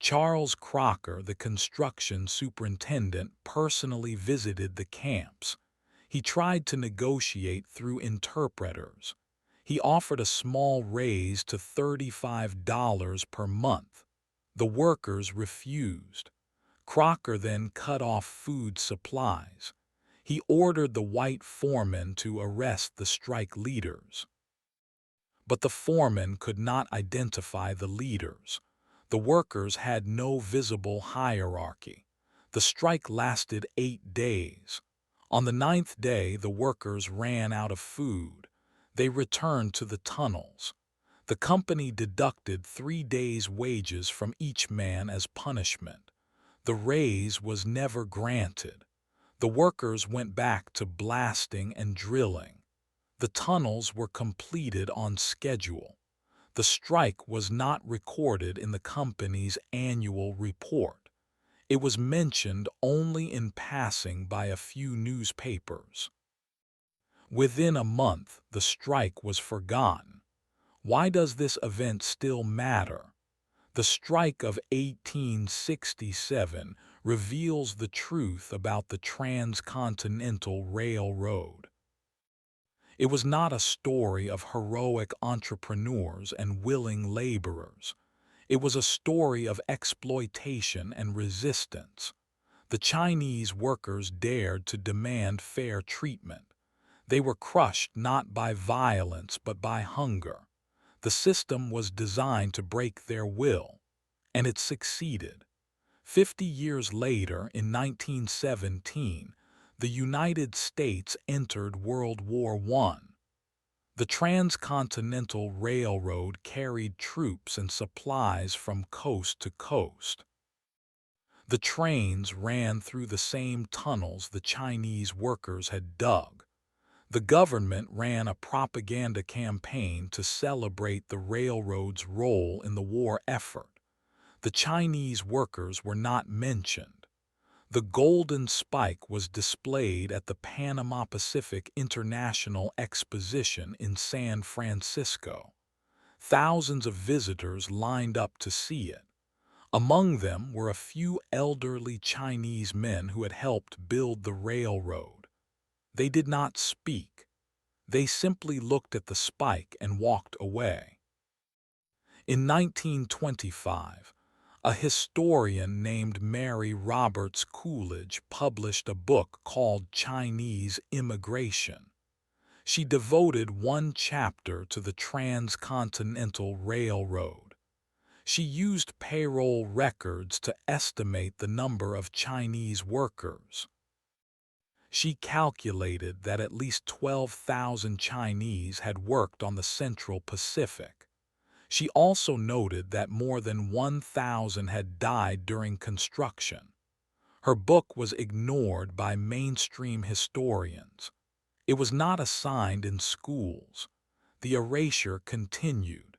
Charles Crocker, the construction superintendent, personally visited the camps. He tried to negotiate through interpreters. He offered a small raise to $35 per month. The workers refused. Crocker then cut off food supplies. He ordered the white foreman to arrest the strike leaders. But the foreman could not identify the leaders. The workers had no visible hierarchy. The strike lasted 8 days. On the 9th day, the workers ran out of food. They returned to the tunnels. The company deducted 3 days' wages from each man as punishment. The raise was never granted. The workers went back to blasting and drilling. The tunnels were completed on schedule. The strike was not recorded in the company's annual report. It was mentioned only in passing by a few newspapers. Within a month, the strike was forgotten. Why does this event still matter? The strike of 1867 reveals the truth about the Transcontinental Railroad. It was not a story of heroic entrepreneurs and willing laborers. It was a story of exploitation and resistance. The Chinese workers dared to demand fair treatment. They were crushed not by violence but by hunger. The system was designed to break their will, and it succeeded. 50 years later, in 1917, the United States entered World War I. The Transcontinental Railroad carried troops and supplies from coast to coast. The trains ran through the same tunnels the Chinese workers had dug. The government ran a propaganda campaign to celebrate the railroad's role in the war effort. The Chinese workers were not mentioned. The Golden Spike was displayed at the Panama Pacific International Exposition in San Francisco. Thousands of visitors lined up to see it. Among them were a few elderly Chinese men who had helped build the railroad. They did not speak. They simply looked at the spike and walked away. In 1925, a historian named Mary Roberts Coolidge published a book called Chinese Immigration. She devoted one chapter to the Transcontinental Railroad. She used payroll records to estimate the number of Chinese workers. She calculated that at least 12,000 Chinese had worked on the Central Pacific. She also noted that more than 1,000 had died during construction. Her book was ignored by mainstream historians. It was not assigned in schools. The erasure continued.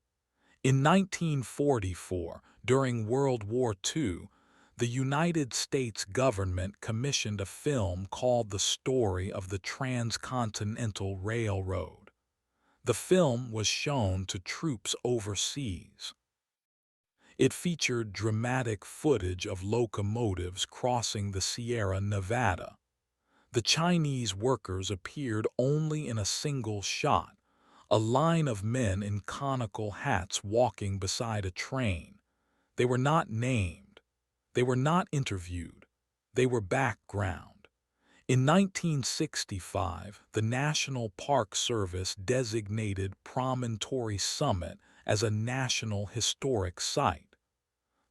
In 1944, during World War II, the United States government commissioned a film called The Story of the Transcontinental Railroad. The film was shown to troops overseas. It featured dramatic footage of locomotives crossing the Sierra Nevada. The Chinese workers appeared only in a single shot, a line of men in conical hats walking beside a train. They were not named. They were not interviewed. They were background. In 1965, the National Park Service designated Promontory Summit as a National Historic Site.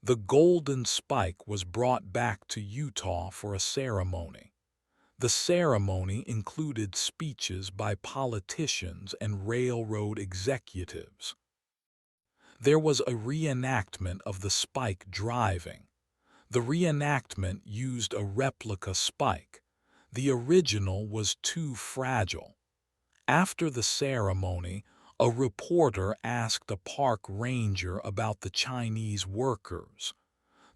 The Golden Spike was brought back to Utah for a ceremony. The ceremony included speeches by politicians and railroad executives. There was a reenactment of the spike driving. The reenactment used a replica spike. The original was too fragile. After the ceremony, a reporter asked a park ranger about the Chinese workers.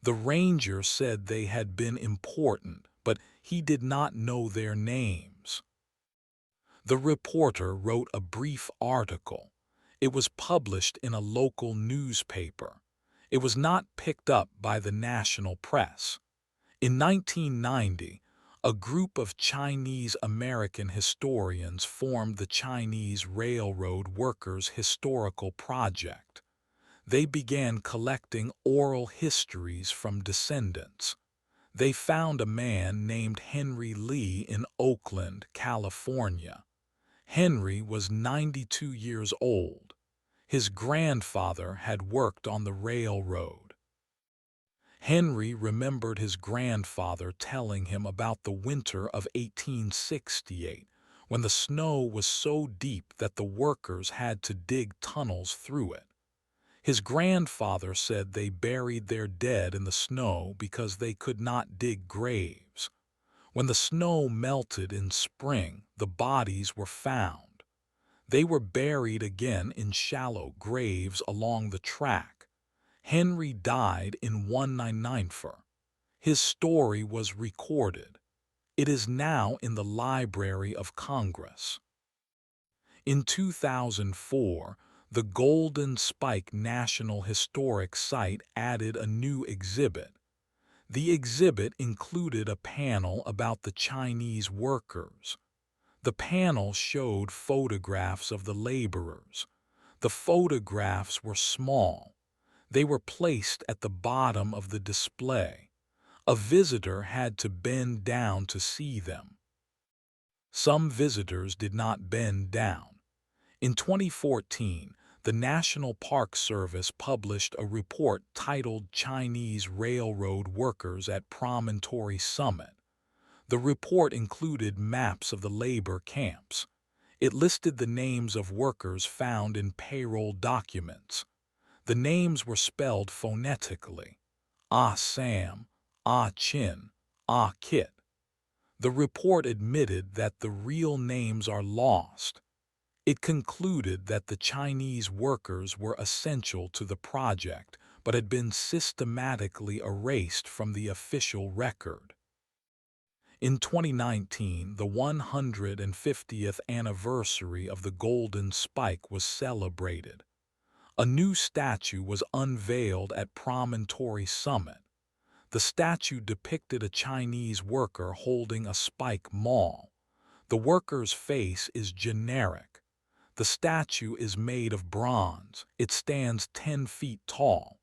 The ranger said they had been important, but he did not know their names. The reporter wrote a brief article. It was published in a local newspaper. It was not picked up by the national press. In 1990, a group of Chinese-American historians formed the Chinese Railroad Workers Historical Project. They began collecting oral histories from descendants. They found a man named Henry Lee in Oakland, California. Henry was 92 years old. His grandfather had worked on the railroad. Henry remembered his grandfather telling him about the winter of 1868, when the snow was so deep that the workers had to dig tunnels through it. His grandfather said they buried their dead in the snow because they could not dig graves. When the snow melted in spring, the bodies were found. They were buried again in shallow graves along the track. Henry died in 1994. His story was recorded. It is now in the Library of Congress. In 2004, the Golden Spike National Historic Site added a new exhibit. The exhibit included a panel about the Chinese workers. The panel showed photographs of the laborers. The photographs were small. They were placed at the bottom of the display. A visitor had to bend down to see them. Some visitors did not bend down. In 2014, the National Park Service published a report titled Chinese Railroad Workers at Promontory Summit. The report included maps of the labor camps. It listed the names of workers found in payroll documents. The names were spelled phonetically: Ah Sam, Ah Chin, Ah Kit. The report admitted that the real names are lost. It concluded that the Chinese workers were essential to the project but had been systematically erased from the official record. In 2019, the 150th anniversary of the Golden Spike was celebrated. A new statue was unveiled at Promontory Summit. The statue depicted a Chinese worker holding a spike maul. The worker's face is generic. The statue is made of bronze. It stands 10 feet tall.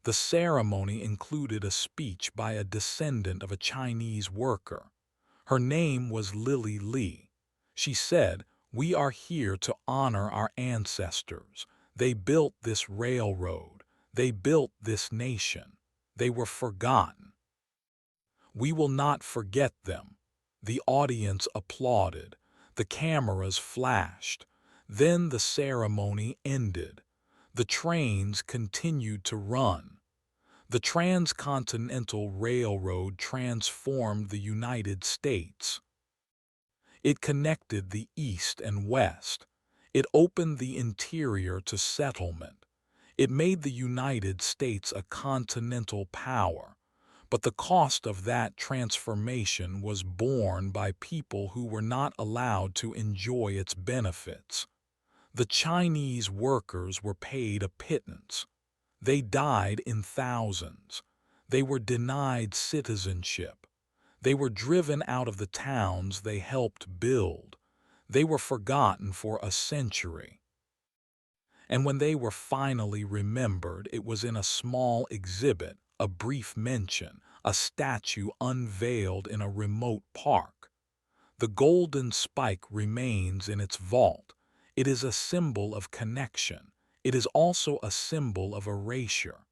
The ceremony included a speech by a descendant of a Chinese worker. Her name was Lily Lee. She said, "We are here to honor our ancestors. They built this railroad. They built this nation. They were forgotten. We will not forget them." The audience applauded. The cameras flashed. Then the ceremony ended. The trains continued to run. The Transcontinental Railroad transformed the United States. It connected the East and West. It opened the interior to settlement. It made the United States a continental power. But the cost of that transformation was borne by people who were not allowed to enjoy its benefits. The Chinese workers were paid a pittance. They died in thousands. They were denied citizenship. They were driven out of the towns they helped build. They were forgotten for a century. And when they were finally remembered, it was in a small exhibit, a brief mention, a statue unveiled in a remote park. The golden spike remains in its vault. It is a symbol of connection. It is also a symbol of erasure.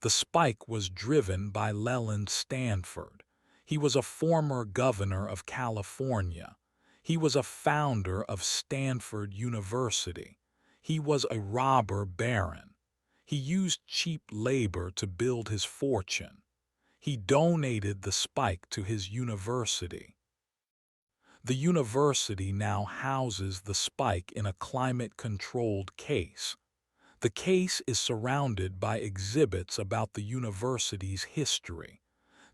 The spike was driven by Leland Stanford. He was a former governor of California. He was a founder of Stanford University. He was a robber baron. He used cheap labor to build his fortune. He donated the spike to his university. The university now houses the spike in a climate-controlled case. The case is surrounded by exhibits about the university's history.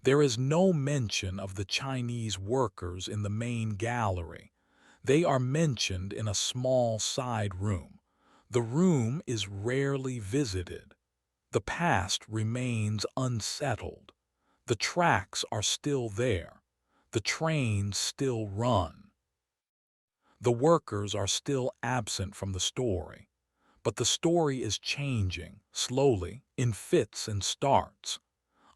There is no mention of the Chinese workers in the main gallery. They are mentioned in a small side room. The room is rarely visited. The past remains unsettled. The tracks are still there. The trains still run. The workers are still absent from the story. But the story is changing, slowly, in fits and starts.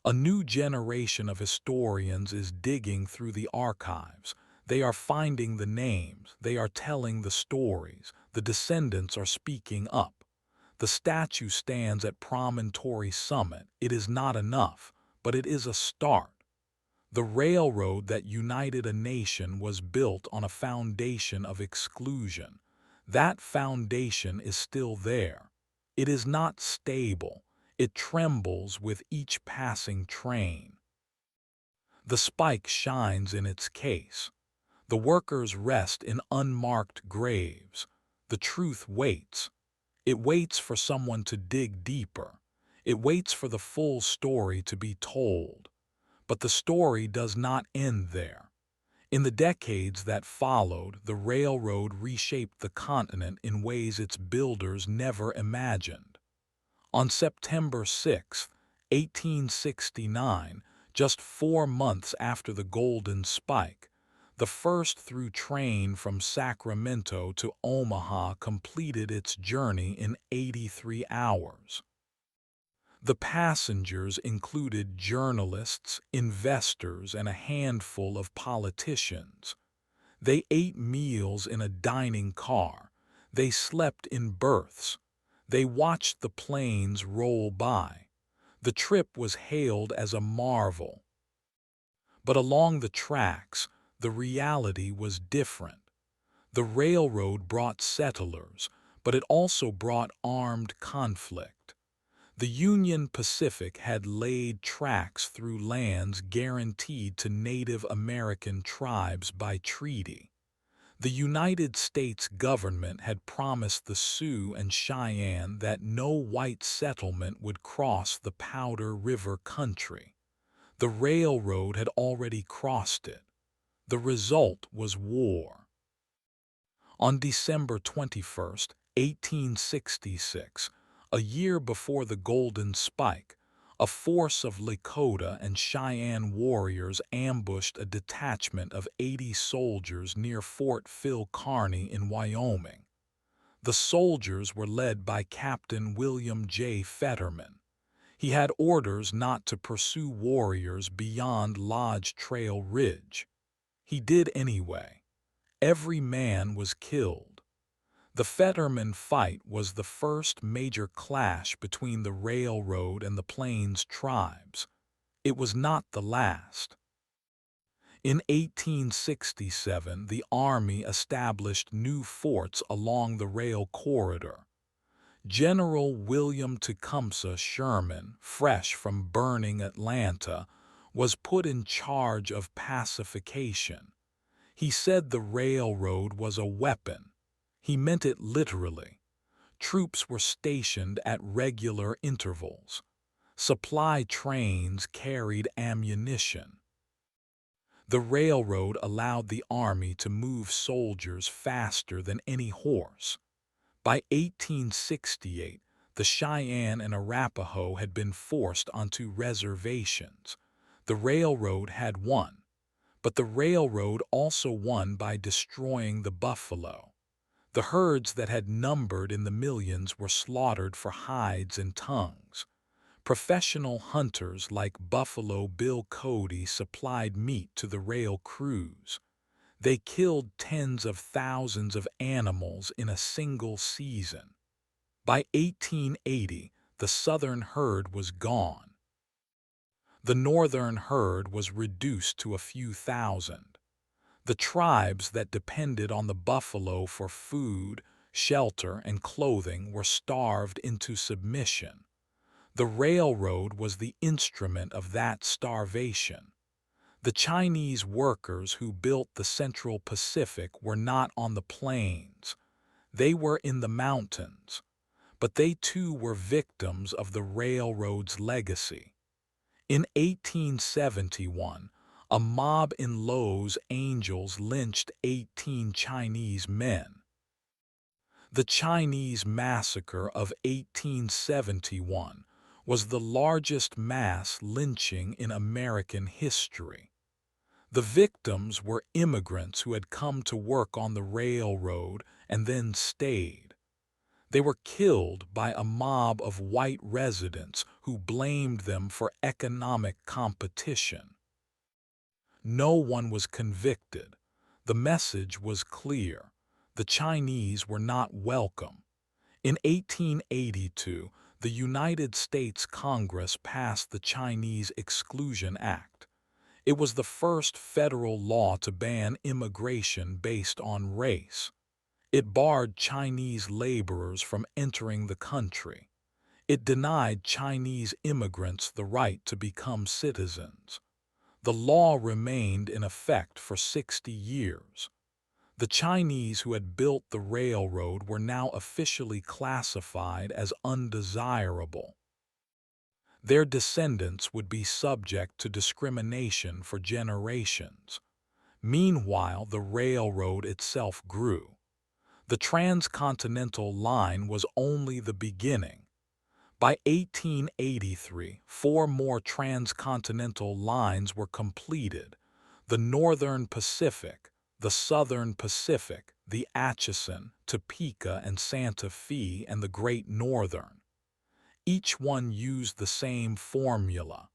A new generation of historians is digging through the archives. They are finding the names, they are telling the stories, the descendants are speaking up. The statue stands at Promontory Summit. It is not enough, but it is a start. The railroad that united a nation was built on a foundation of exclusion. That foundation is still there. It is not stable. It trembles with each passing train. The spike shines in its case. The workers rest in unmarked graves. The truth waits. It waits for someone to dig deeper. It waits for the full story to be told. But the story does not end there. In the decades that followed, the railroad reshaped the continent in ways its builders never imagined. On September 6, 1869, just 4 months after the Golden Spike, the first through train from Sacramento to Omaha completed its journey in 83 hours. The passengers included journalists, investors, and a handful of politicians. They ate meals in a dining car. They slept in berths. They watched the planes roll by. The trip was hailed as a marvel. But along the tracks, the reality was different. The railroad brought settlers, but it also brought armed conflict. The Union Pacific had laid tracks through lands guaranteed to Native American tribes by treaty. The United States government had promised the Sioux and Cheyenne that no white settlement would cross the Powder River country. The railroad had already crossed it. The result was war. On December 21, 1866, a year before the Golden Spike, a force of Lakota and Cheyenne warriors ambushed a detachment of 80 soldiers near Fort Phil Kearny in Wyoming. The soldiers were led by Captain William J. Fetterman. He had orders not to pursue warriors beyond Lodge Trail Ridge. He did anyway. Every man was killed. The Fetterman fight was the first major clash between the railroad and the Plains tribes. It was not the last. In 1867, the Army established new forts along the rail corridor. General William Tecumseh Sherman, fresh from burning Atlanta, was put in charge of pacification. He said the railroad was a weapon. He meant it literally. Troops were stationed at regular intervals. Supply trains carried ammunition. The railroad allowed the army to move soldiers faster than any horse. By 1868, the Cheyenne and Arapaho had been forced onto reservations. The railroad had won, but the railroad also won by destroying the buffalo. The herds that had numbered in the millions were slaughtered for hides and tongues. Professional hunters like Buffalo Bill Cody supplied meat to the rail crews. They killed tens of thousands of animals in a single season. By 1880, the southern herd was gone. The northern herd was reduced to a few thousand. The tribes that depended on the buffalo for food, shelter, and clothing were starved into submission. The railroad was the instrument of that starvation. The Chinese workers who built the Central Pacific were not on the plains. They were in the mountains. But they too were victims of the railroad's legacy. In 1871, a mob in Los Angeles lynched 18 Chinese men. The Chinese Massacre of 1871 was the largest mass lynching in American history. The victims were immigrants who had come to work on the railroad and then stayed. They were killed by a mob of white residents who blamed them for economic competition. No one was convicted. The message was clear. The Chinese were not welcome. In 1882, the United States Congress passed the Chinese Exclusion Act. It was the first federal law to ban immigration based on race. It barred Chinese laborers from entering the country. It denied Chinese immigrants the right to become citizens. The law remained in effect for 60 years. The Chinese who had built the railroad were now officially classified as undesirable. Their descendants would be subject to discrimination for generations. Meanwhile, the railroad itself grew. The Transcontinental line was only the beginning. By 1883, 4 more transcontinental lines were completed: the Northern Pacific, the Southern Pacific, the Atchison, Topeka, and Santa Fe, and the Great Northern. Each one used the same formula: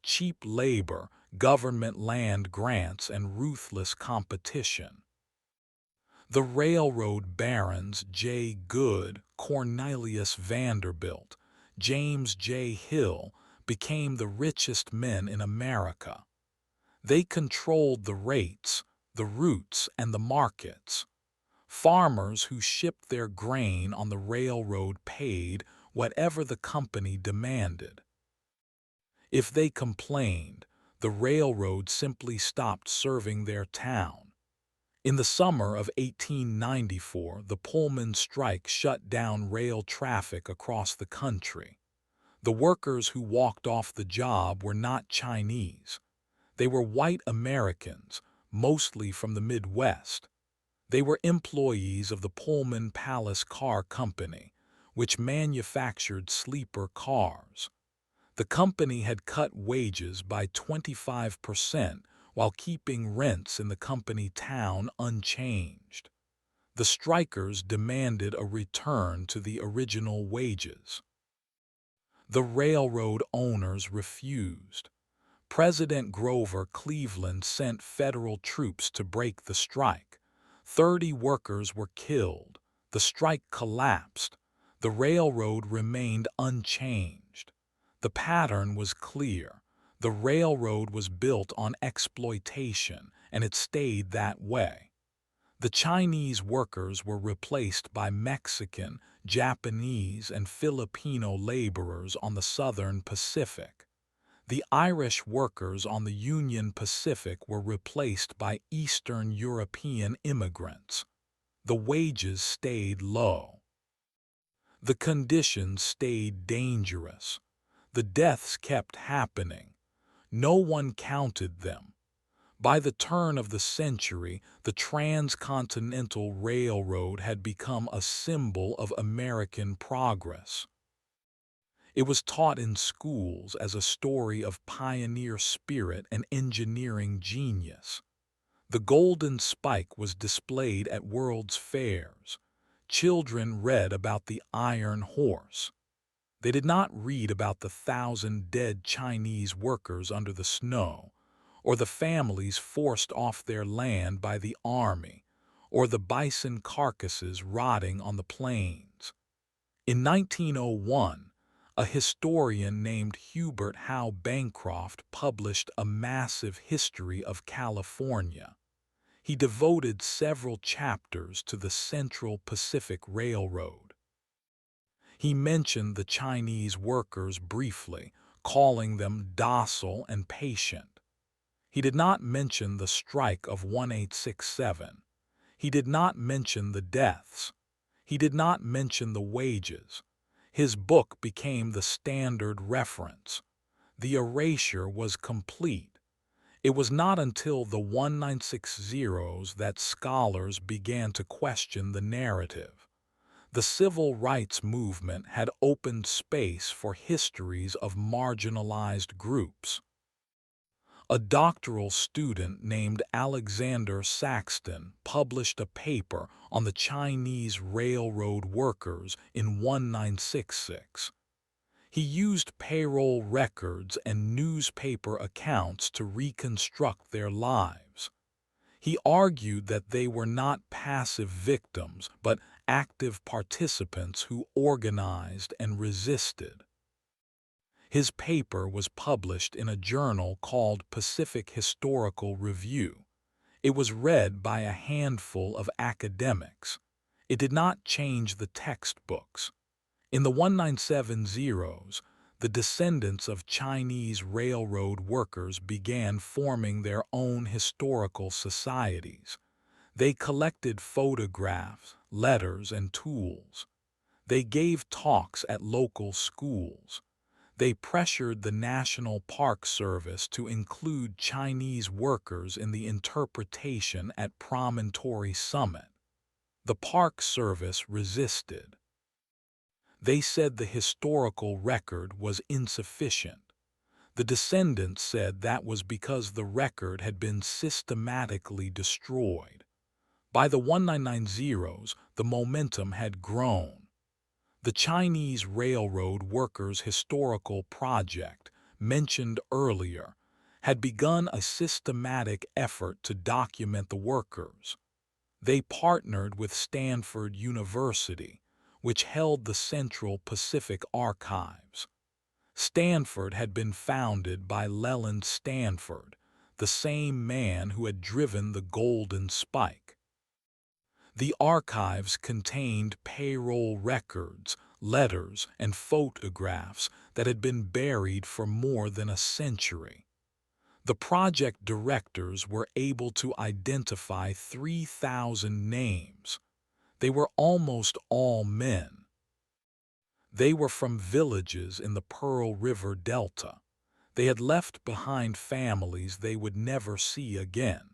cheap labor, government land grants, and ruthless competition. The railroad barons J. Goode, Cornelius Vanderbilt, James J. Hill became the richest men in America. They controlled the rates, the routes, and the markets. Farmers who shipped their grain on the railroad paid whatever the company demanded. If they complained, the railroad simply stopped serving their town. In the summer of 1894, the Pullman strike shut down rail traffic across the country. The workers who walked off the job were not Chinese. They were white Americans, mostly from the Midwest. They were employees of the Pullman Palace Car Company, which manufactured sleeper cars. The company had cut wages by 25% while keeping rents in the company town unchanged. The strikers demanded a return to the original wages. The railroad owners refused. President Grover Cleveland sent federal troops to break the strike. 30 workers were killed. The strike collapsed. The railroad remained unchanged. The pattern was clear. The railroad was built on exploitation, and it stayed that way. The Chinese workers were replaced by Mexican, Japanese, and Filipino laborers on the Southern Pacific. The Irish workers on the Union Pacific were replaced by Eastern European immigrants. The wages stayed low. The conditions stayed dangerous. The deaths kept happening. No one counted them. By the turn of the century, the Transcontinental Railroad had become a symbol of American progress. It was taught in schools as a story of pioneer spirit and engineering genius. The Golden Spike was displayed at World's Fairs. Children read about the Iron Horse. They did not read about the 1,000 dead Chinese workers under the snow, or the families forced off their land by the army, or the bison carcasses rotting on the plains. In 1901, a historian named Hubert Howe Bancroft published a massive history of California. He devoted several chapters to the Central Pacific Railroad. He mentioned the Chinese workers briefly, calling them docile and patient. He did not mention the strike of 1867. He did not mention the deaths. He did not mention the wages. His book became the standard reference. The erasure was complete. It was not until the 1960s that scholars began to question the narrative. The civil rights movement had opened space for histories of marginalized groups. A doctoral student named Alexander Saxton published a paper on the Chinese railroad workers in 1966. He used payroll records and newspaper accounts to reconstruct their lives. He argued that they were not passive victims, but active participants who organized and resisted. His paper was published in a journal called Pacific Historical Review. It was read by a handful of academics. It did not change the textbooks. In the 1970s, the descendants of Chinese railroad workers began forming their own historical societies. They collected photographs, letters, and tools. They gave talks at local schools. They pressured the National Park Service to include Chinese workers in the interpretation at Promontory Summit. The Park Service resisted. They said the historical record was insufficient. The descendants said that was because the record had been systematically destroyed. By the 1990s, the momentum had grown. The Chinese Railroad Workers Historical Project, mentioned earlier, had begun a systematic effort to document the workers. They partnered with Stanford University, which held the Central Pacific Archives. Stanford had been founded by Leland Stanford, the same man who had driven the Golden Spike. The archives contained payroll records, letters, and photographs that had been buried for more than a century. The project directors were able to identify 3,000 names. They were almost all men. They were from villages in the Pearl River Delta. They had left behind families they would never see again.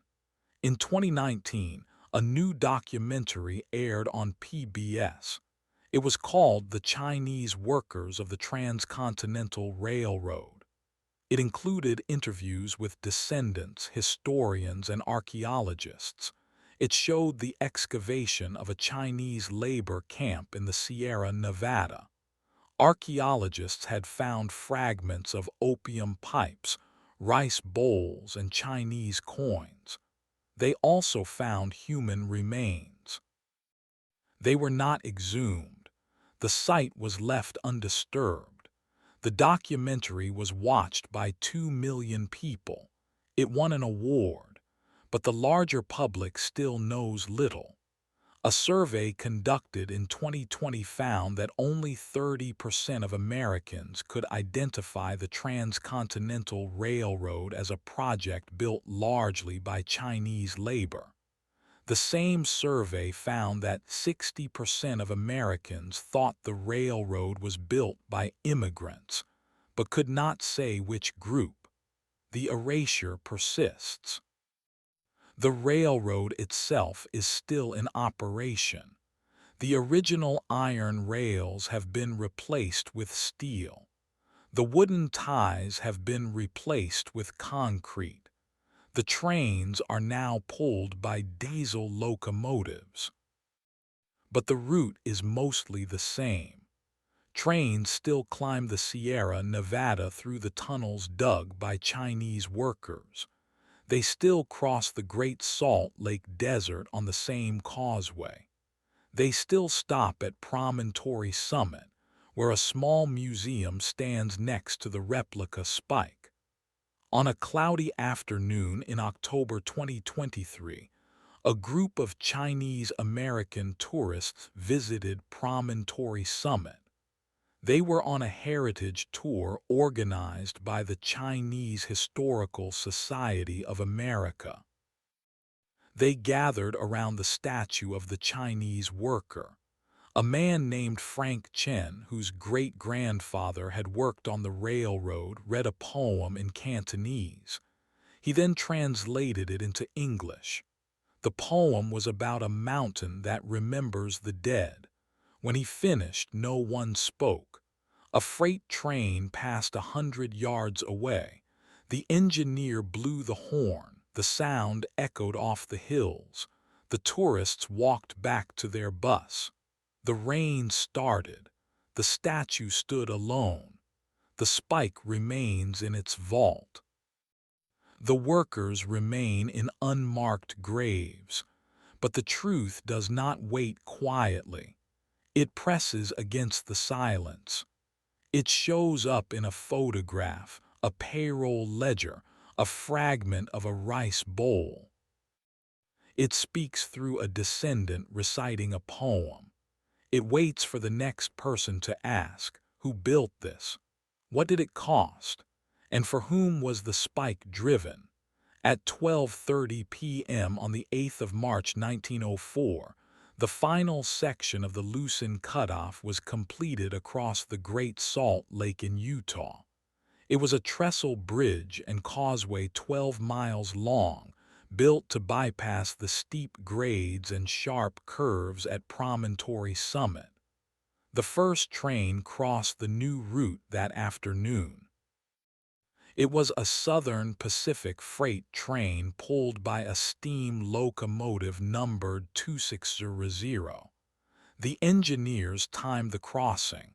In 2019, a new documentary aired on PBS. It was called The Chinese Workers of the Transcontinental Railroad. It included interviews with descendants, historians, and archaeologists. It showed the excavation of a Chinese labor camp in the Sierra Nevada. Archaeologists had found fragments of opium pipes, rice bowls, and Chinese coins. They also found human remains. They were not exhumed. The site was left undisturbed. The documentary was watched by 2 million people. It won an award, but the larger public still knows little. A survey conducted in 2020 found that only 30% of Americans could identify the Transcontinental Railroad as a project built largely by Chinese labor. The same survey found that 60% of Americans thought the railroad was built by immigrants, but could not say which group. The erasure persists. The railroad itself is still in operation. The original iron rails have been replaced with steel. The wooden ties have been replaced with concrete. The trains are now pulled by diesel locomotives. But the route is mostly the same. Trains still climb the Sierra Nevada through the tunnels dug by Chinese workers. They still cross the Great Salt Lake Desert on the same causeway. They still stop at Promontory Summit, where a small museum stands next to the replica spike. On a cloudy afternoon in October 2023, a group of Chinese American tourists visited Promontory Summit. They were on a heritage tour organized by the Chinese Historical Society of America. They gathered around the statue of the Chinese worker, a man named Frank Chen, whose great-grandfather had worked on the railroad, read a poem in Cantonese. He then translated it into English. The poem was about a mountain that remembers the dead. When he finished, no one spoke. A freight train passed 100 yards away. The engineer blew the horn. The sound echoed off the hills. The tourists walked back to their bus. The rain started. The statue stood alone. The spike remains in its vault. The workers remain in unmarked graves. But the truth does not wait quietly. It presses against the silence. It shows up in a photograph, a payroll ledger, a fragment of a rice bowl. It speaks through a descendant reciting a poem. It waits for the next person to ask, who built this? What did it cost? And for whom was the spike driven? At 12:30 p.m. on the 8th of March 1904, the final section of the Lucin Cutoff was completed across the Great Salt Lake in Utah. It was a trestle bridge and causeway 12 miles long, built to bypass the steep grades and sharp curves at Promontory Summit. The first train crossed the new route that afternoon. It was a Southern Pacific freight train pulled by a steam locomotive numbered 2600. The engineers timed the crossing.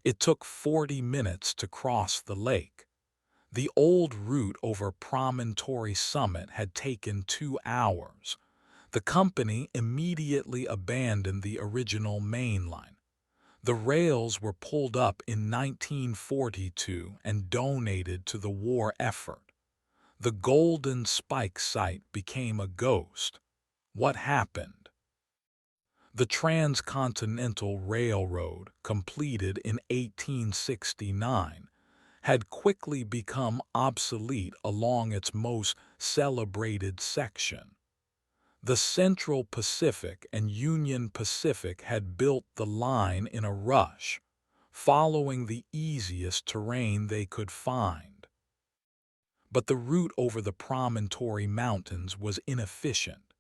It took 40 minutes to cross the lake. The old route over Promontory Summit had taken 2 hours. The company immediately abandoned the original main line. The rails were pulled up in 1942 and donated to the war effort. The Golden Spike site became a ghost. What happened? The Transcontinental Railroad, completed in 1869, had quickly become obsolete along its most celebrated section. The Central Pacific and Union Pacific had built the line in a rush, following the easiest terrain they could find. But the route over the Promontory Mountains was inefficient.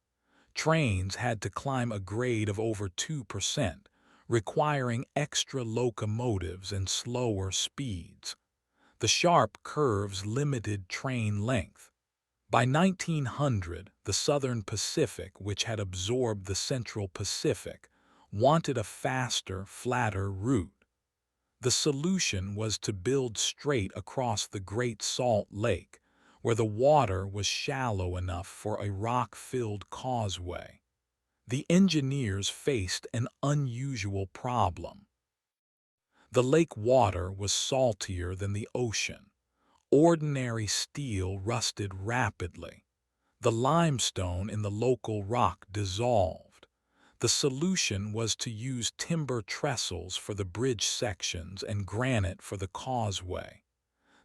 Trains had to climb a grade of over 2%, requiring extra locomotives and slower speeds. The sharp curves limited train length. By 1900, the Southern Pacific, which had absorbed the Central Pacific, wanted a faster, flatter route. The solution was to build straight across the Great Salt Lake, where the water was shallow enough for a rock-filled causeway. The engineers faced an unusual problem. The lake water was saltier than the ocean. Ordinary steel rusted rapidly. The limestone in the local rock dissolved. The solution was to use timber trestles for the bridge sections and granite for the causeway.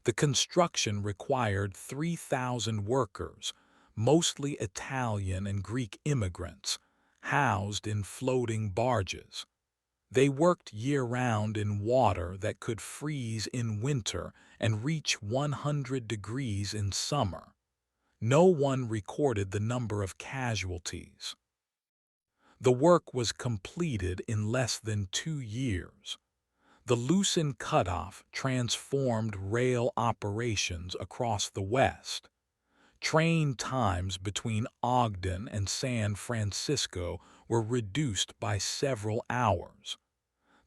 The construction required 3,000 workers, mostly Italian and Greek immigrants, housed in floating barges. They worked year-round in water that could freeze in winter and reach 100 degrees in summer. No one recorded the number of casualties. The work was completed in less than 2 years. The Lucin Cutoff transformed rail operations across the West. Train times between Ogden and San Francisco were reduced by several hours.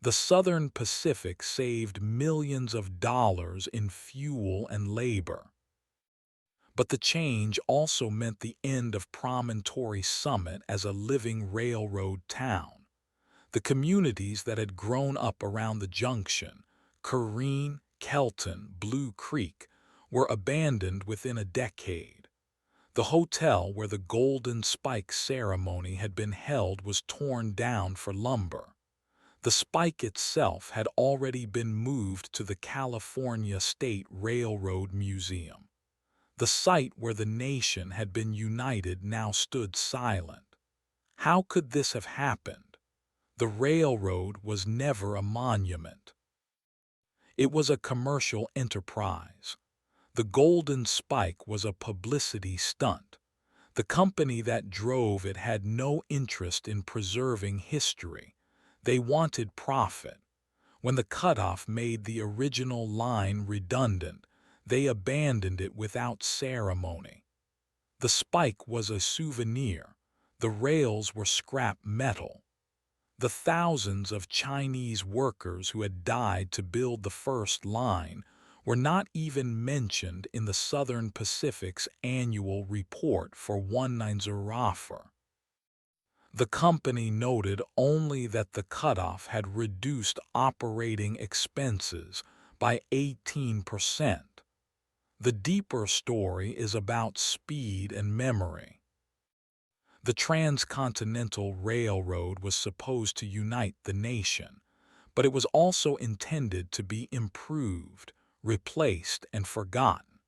The Southern Pacific saved millions of dollars in fuel and labor. But the change also meant the end of Promontory Summit as a living railroad town. The communities that had grown up around the junction, Corrine, Kelton, Blue Creek, were abandoned within a decade. The hotel where the Golden Spike ceremony had been held was torn down for lumber. The spike itself had already been moved to the California State Railroad Museum. The site where the nation had been united now stood silent. How could this have happened? The railroad was never a monument. It was a commercial enterprise. The Golden Spike was a publicity stunt. The company that drove it had no interest in preserving history. They wanted profit. When the cutoff made the original line redundant, they abandoned it without ceremony. The spike was a souvenir. The rails were scrap metal. The thousands of Chinese workers who had died to build the first line were not even mentioned in the Southern Pacific's annual report for 1904. The company noted only that the cutoff had reduced operating expenses by 18%. The deeper story is about speed and memory. The Transcontinental Railroad was supposed to unite the nation, but it was also intended to be improved, replaced, and forgotten.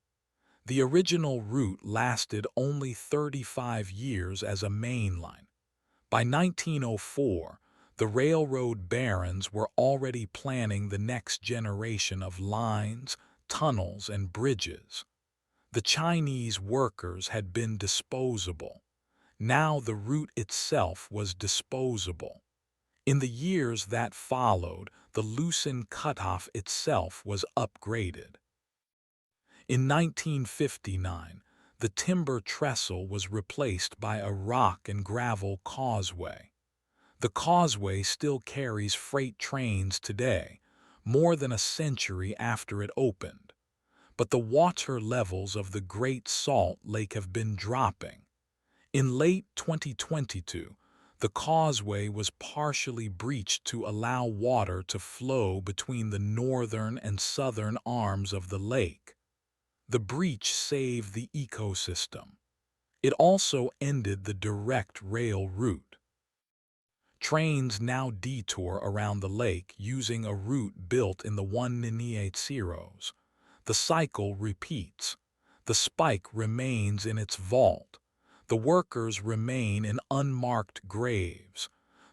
The original route lasted only 35 years as a main line. By 1904, the railroad barons were already planning the next generation of lines, tunnels, and bridges. The Chinese workers had been disposable. Now the route itself was disposable. In the years that followed, the loosened cutoff itself was upgraded. In 1959, the timber trestle was replaced by a rock and gravel causeway. The causeway still carries freight trains today, more than a century after it opened. But the water levels of the Great Salt Lake have been dropping. In late 2022, the causeway was partially breached to allow water to flow between the northern and southern arms of the lake. The breach saved the ecosystem. It also ended the direct rail route. Trains now detour around the lake using a route built in the 1980s. The cycle repeats. The spike remains in its vault. The workers remain in unmarked graves.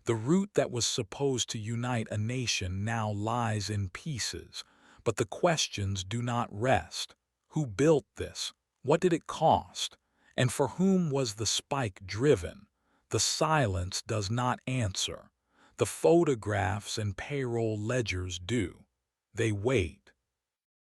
The route that was supposed to unite a nation now lies in pieces, but the questions do not rest. Who built this? What did it cost? And for whom was the spike driven? The silence does not answer. The photographs and payroll ledgers do. They wait.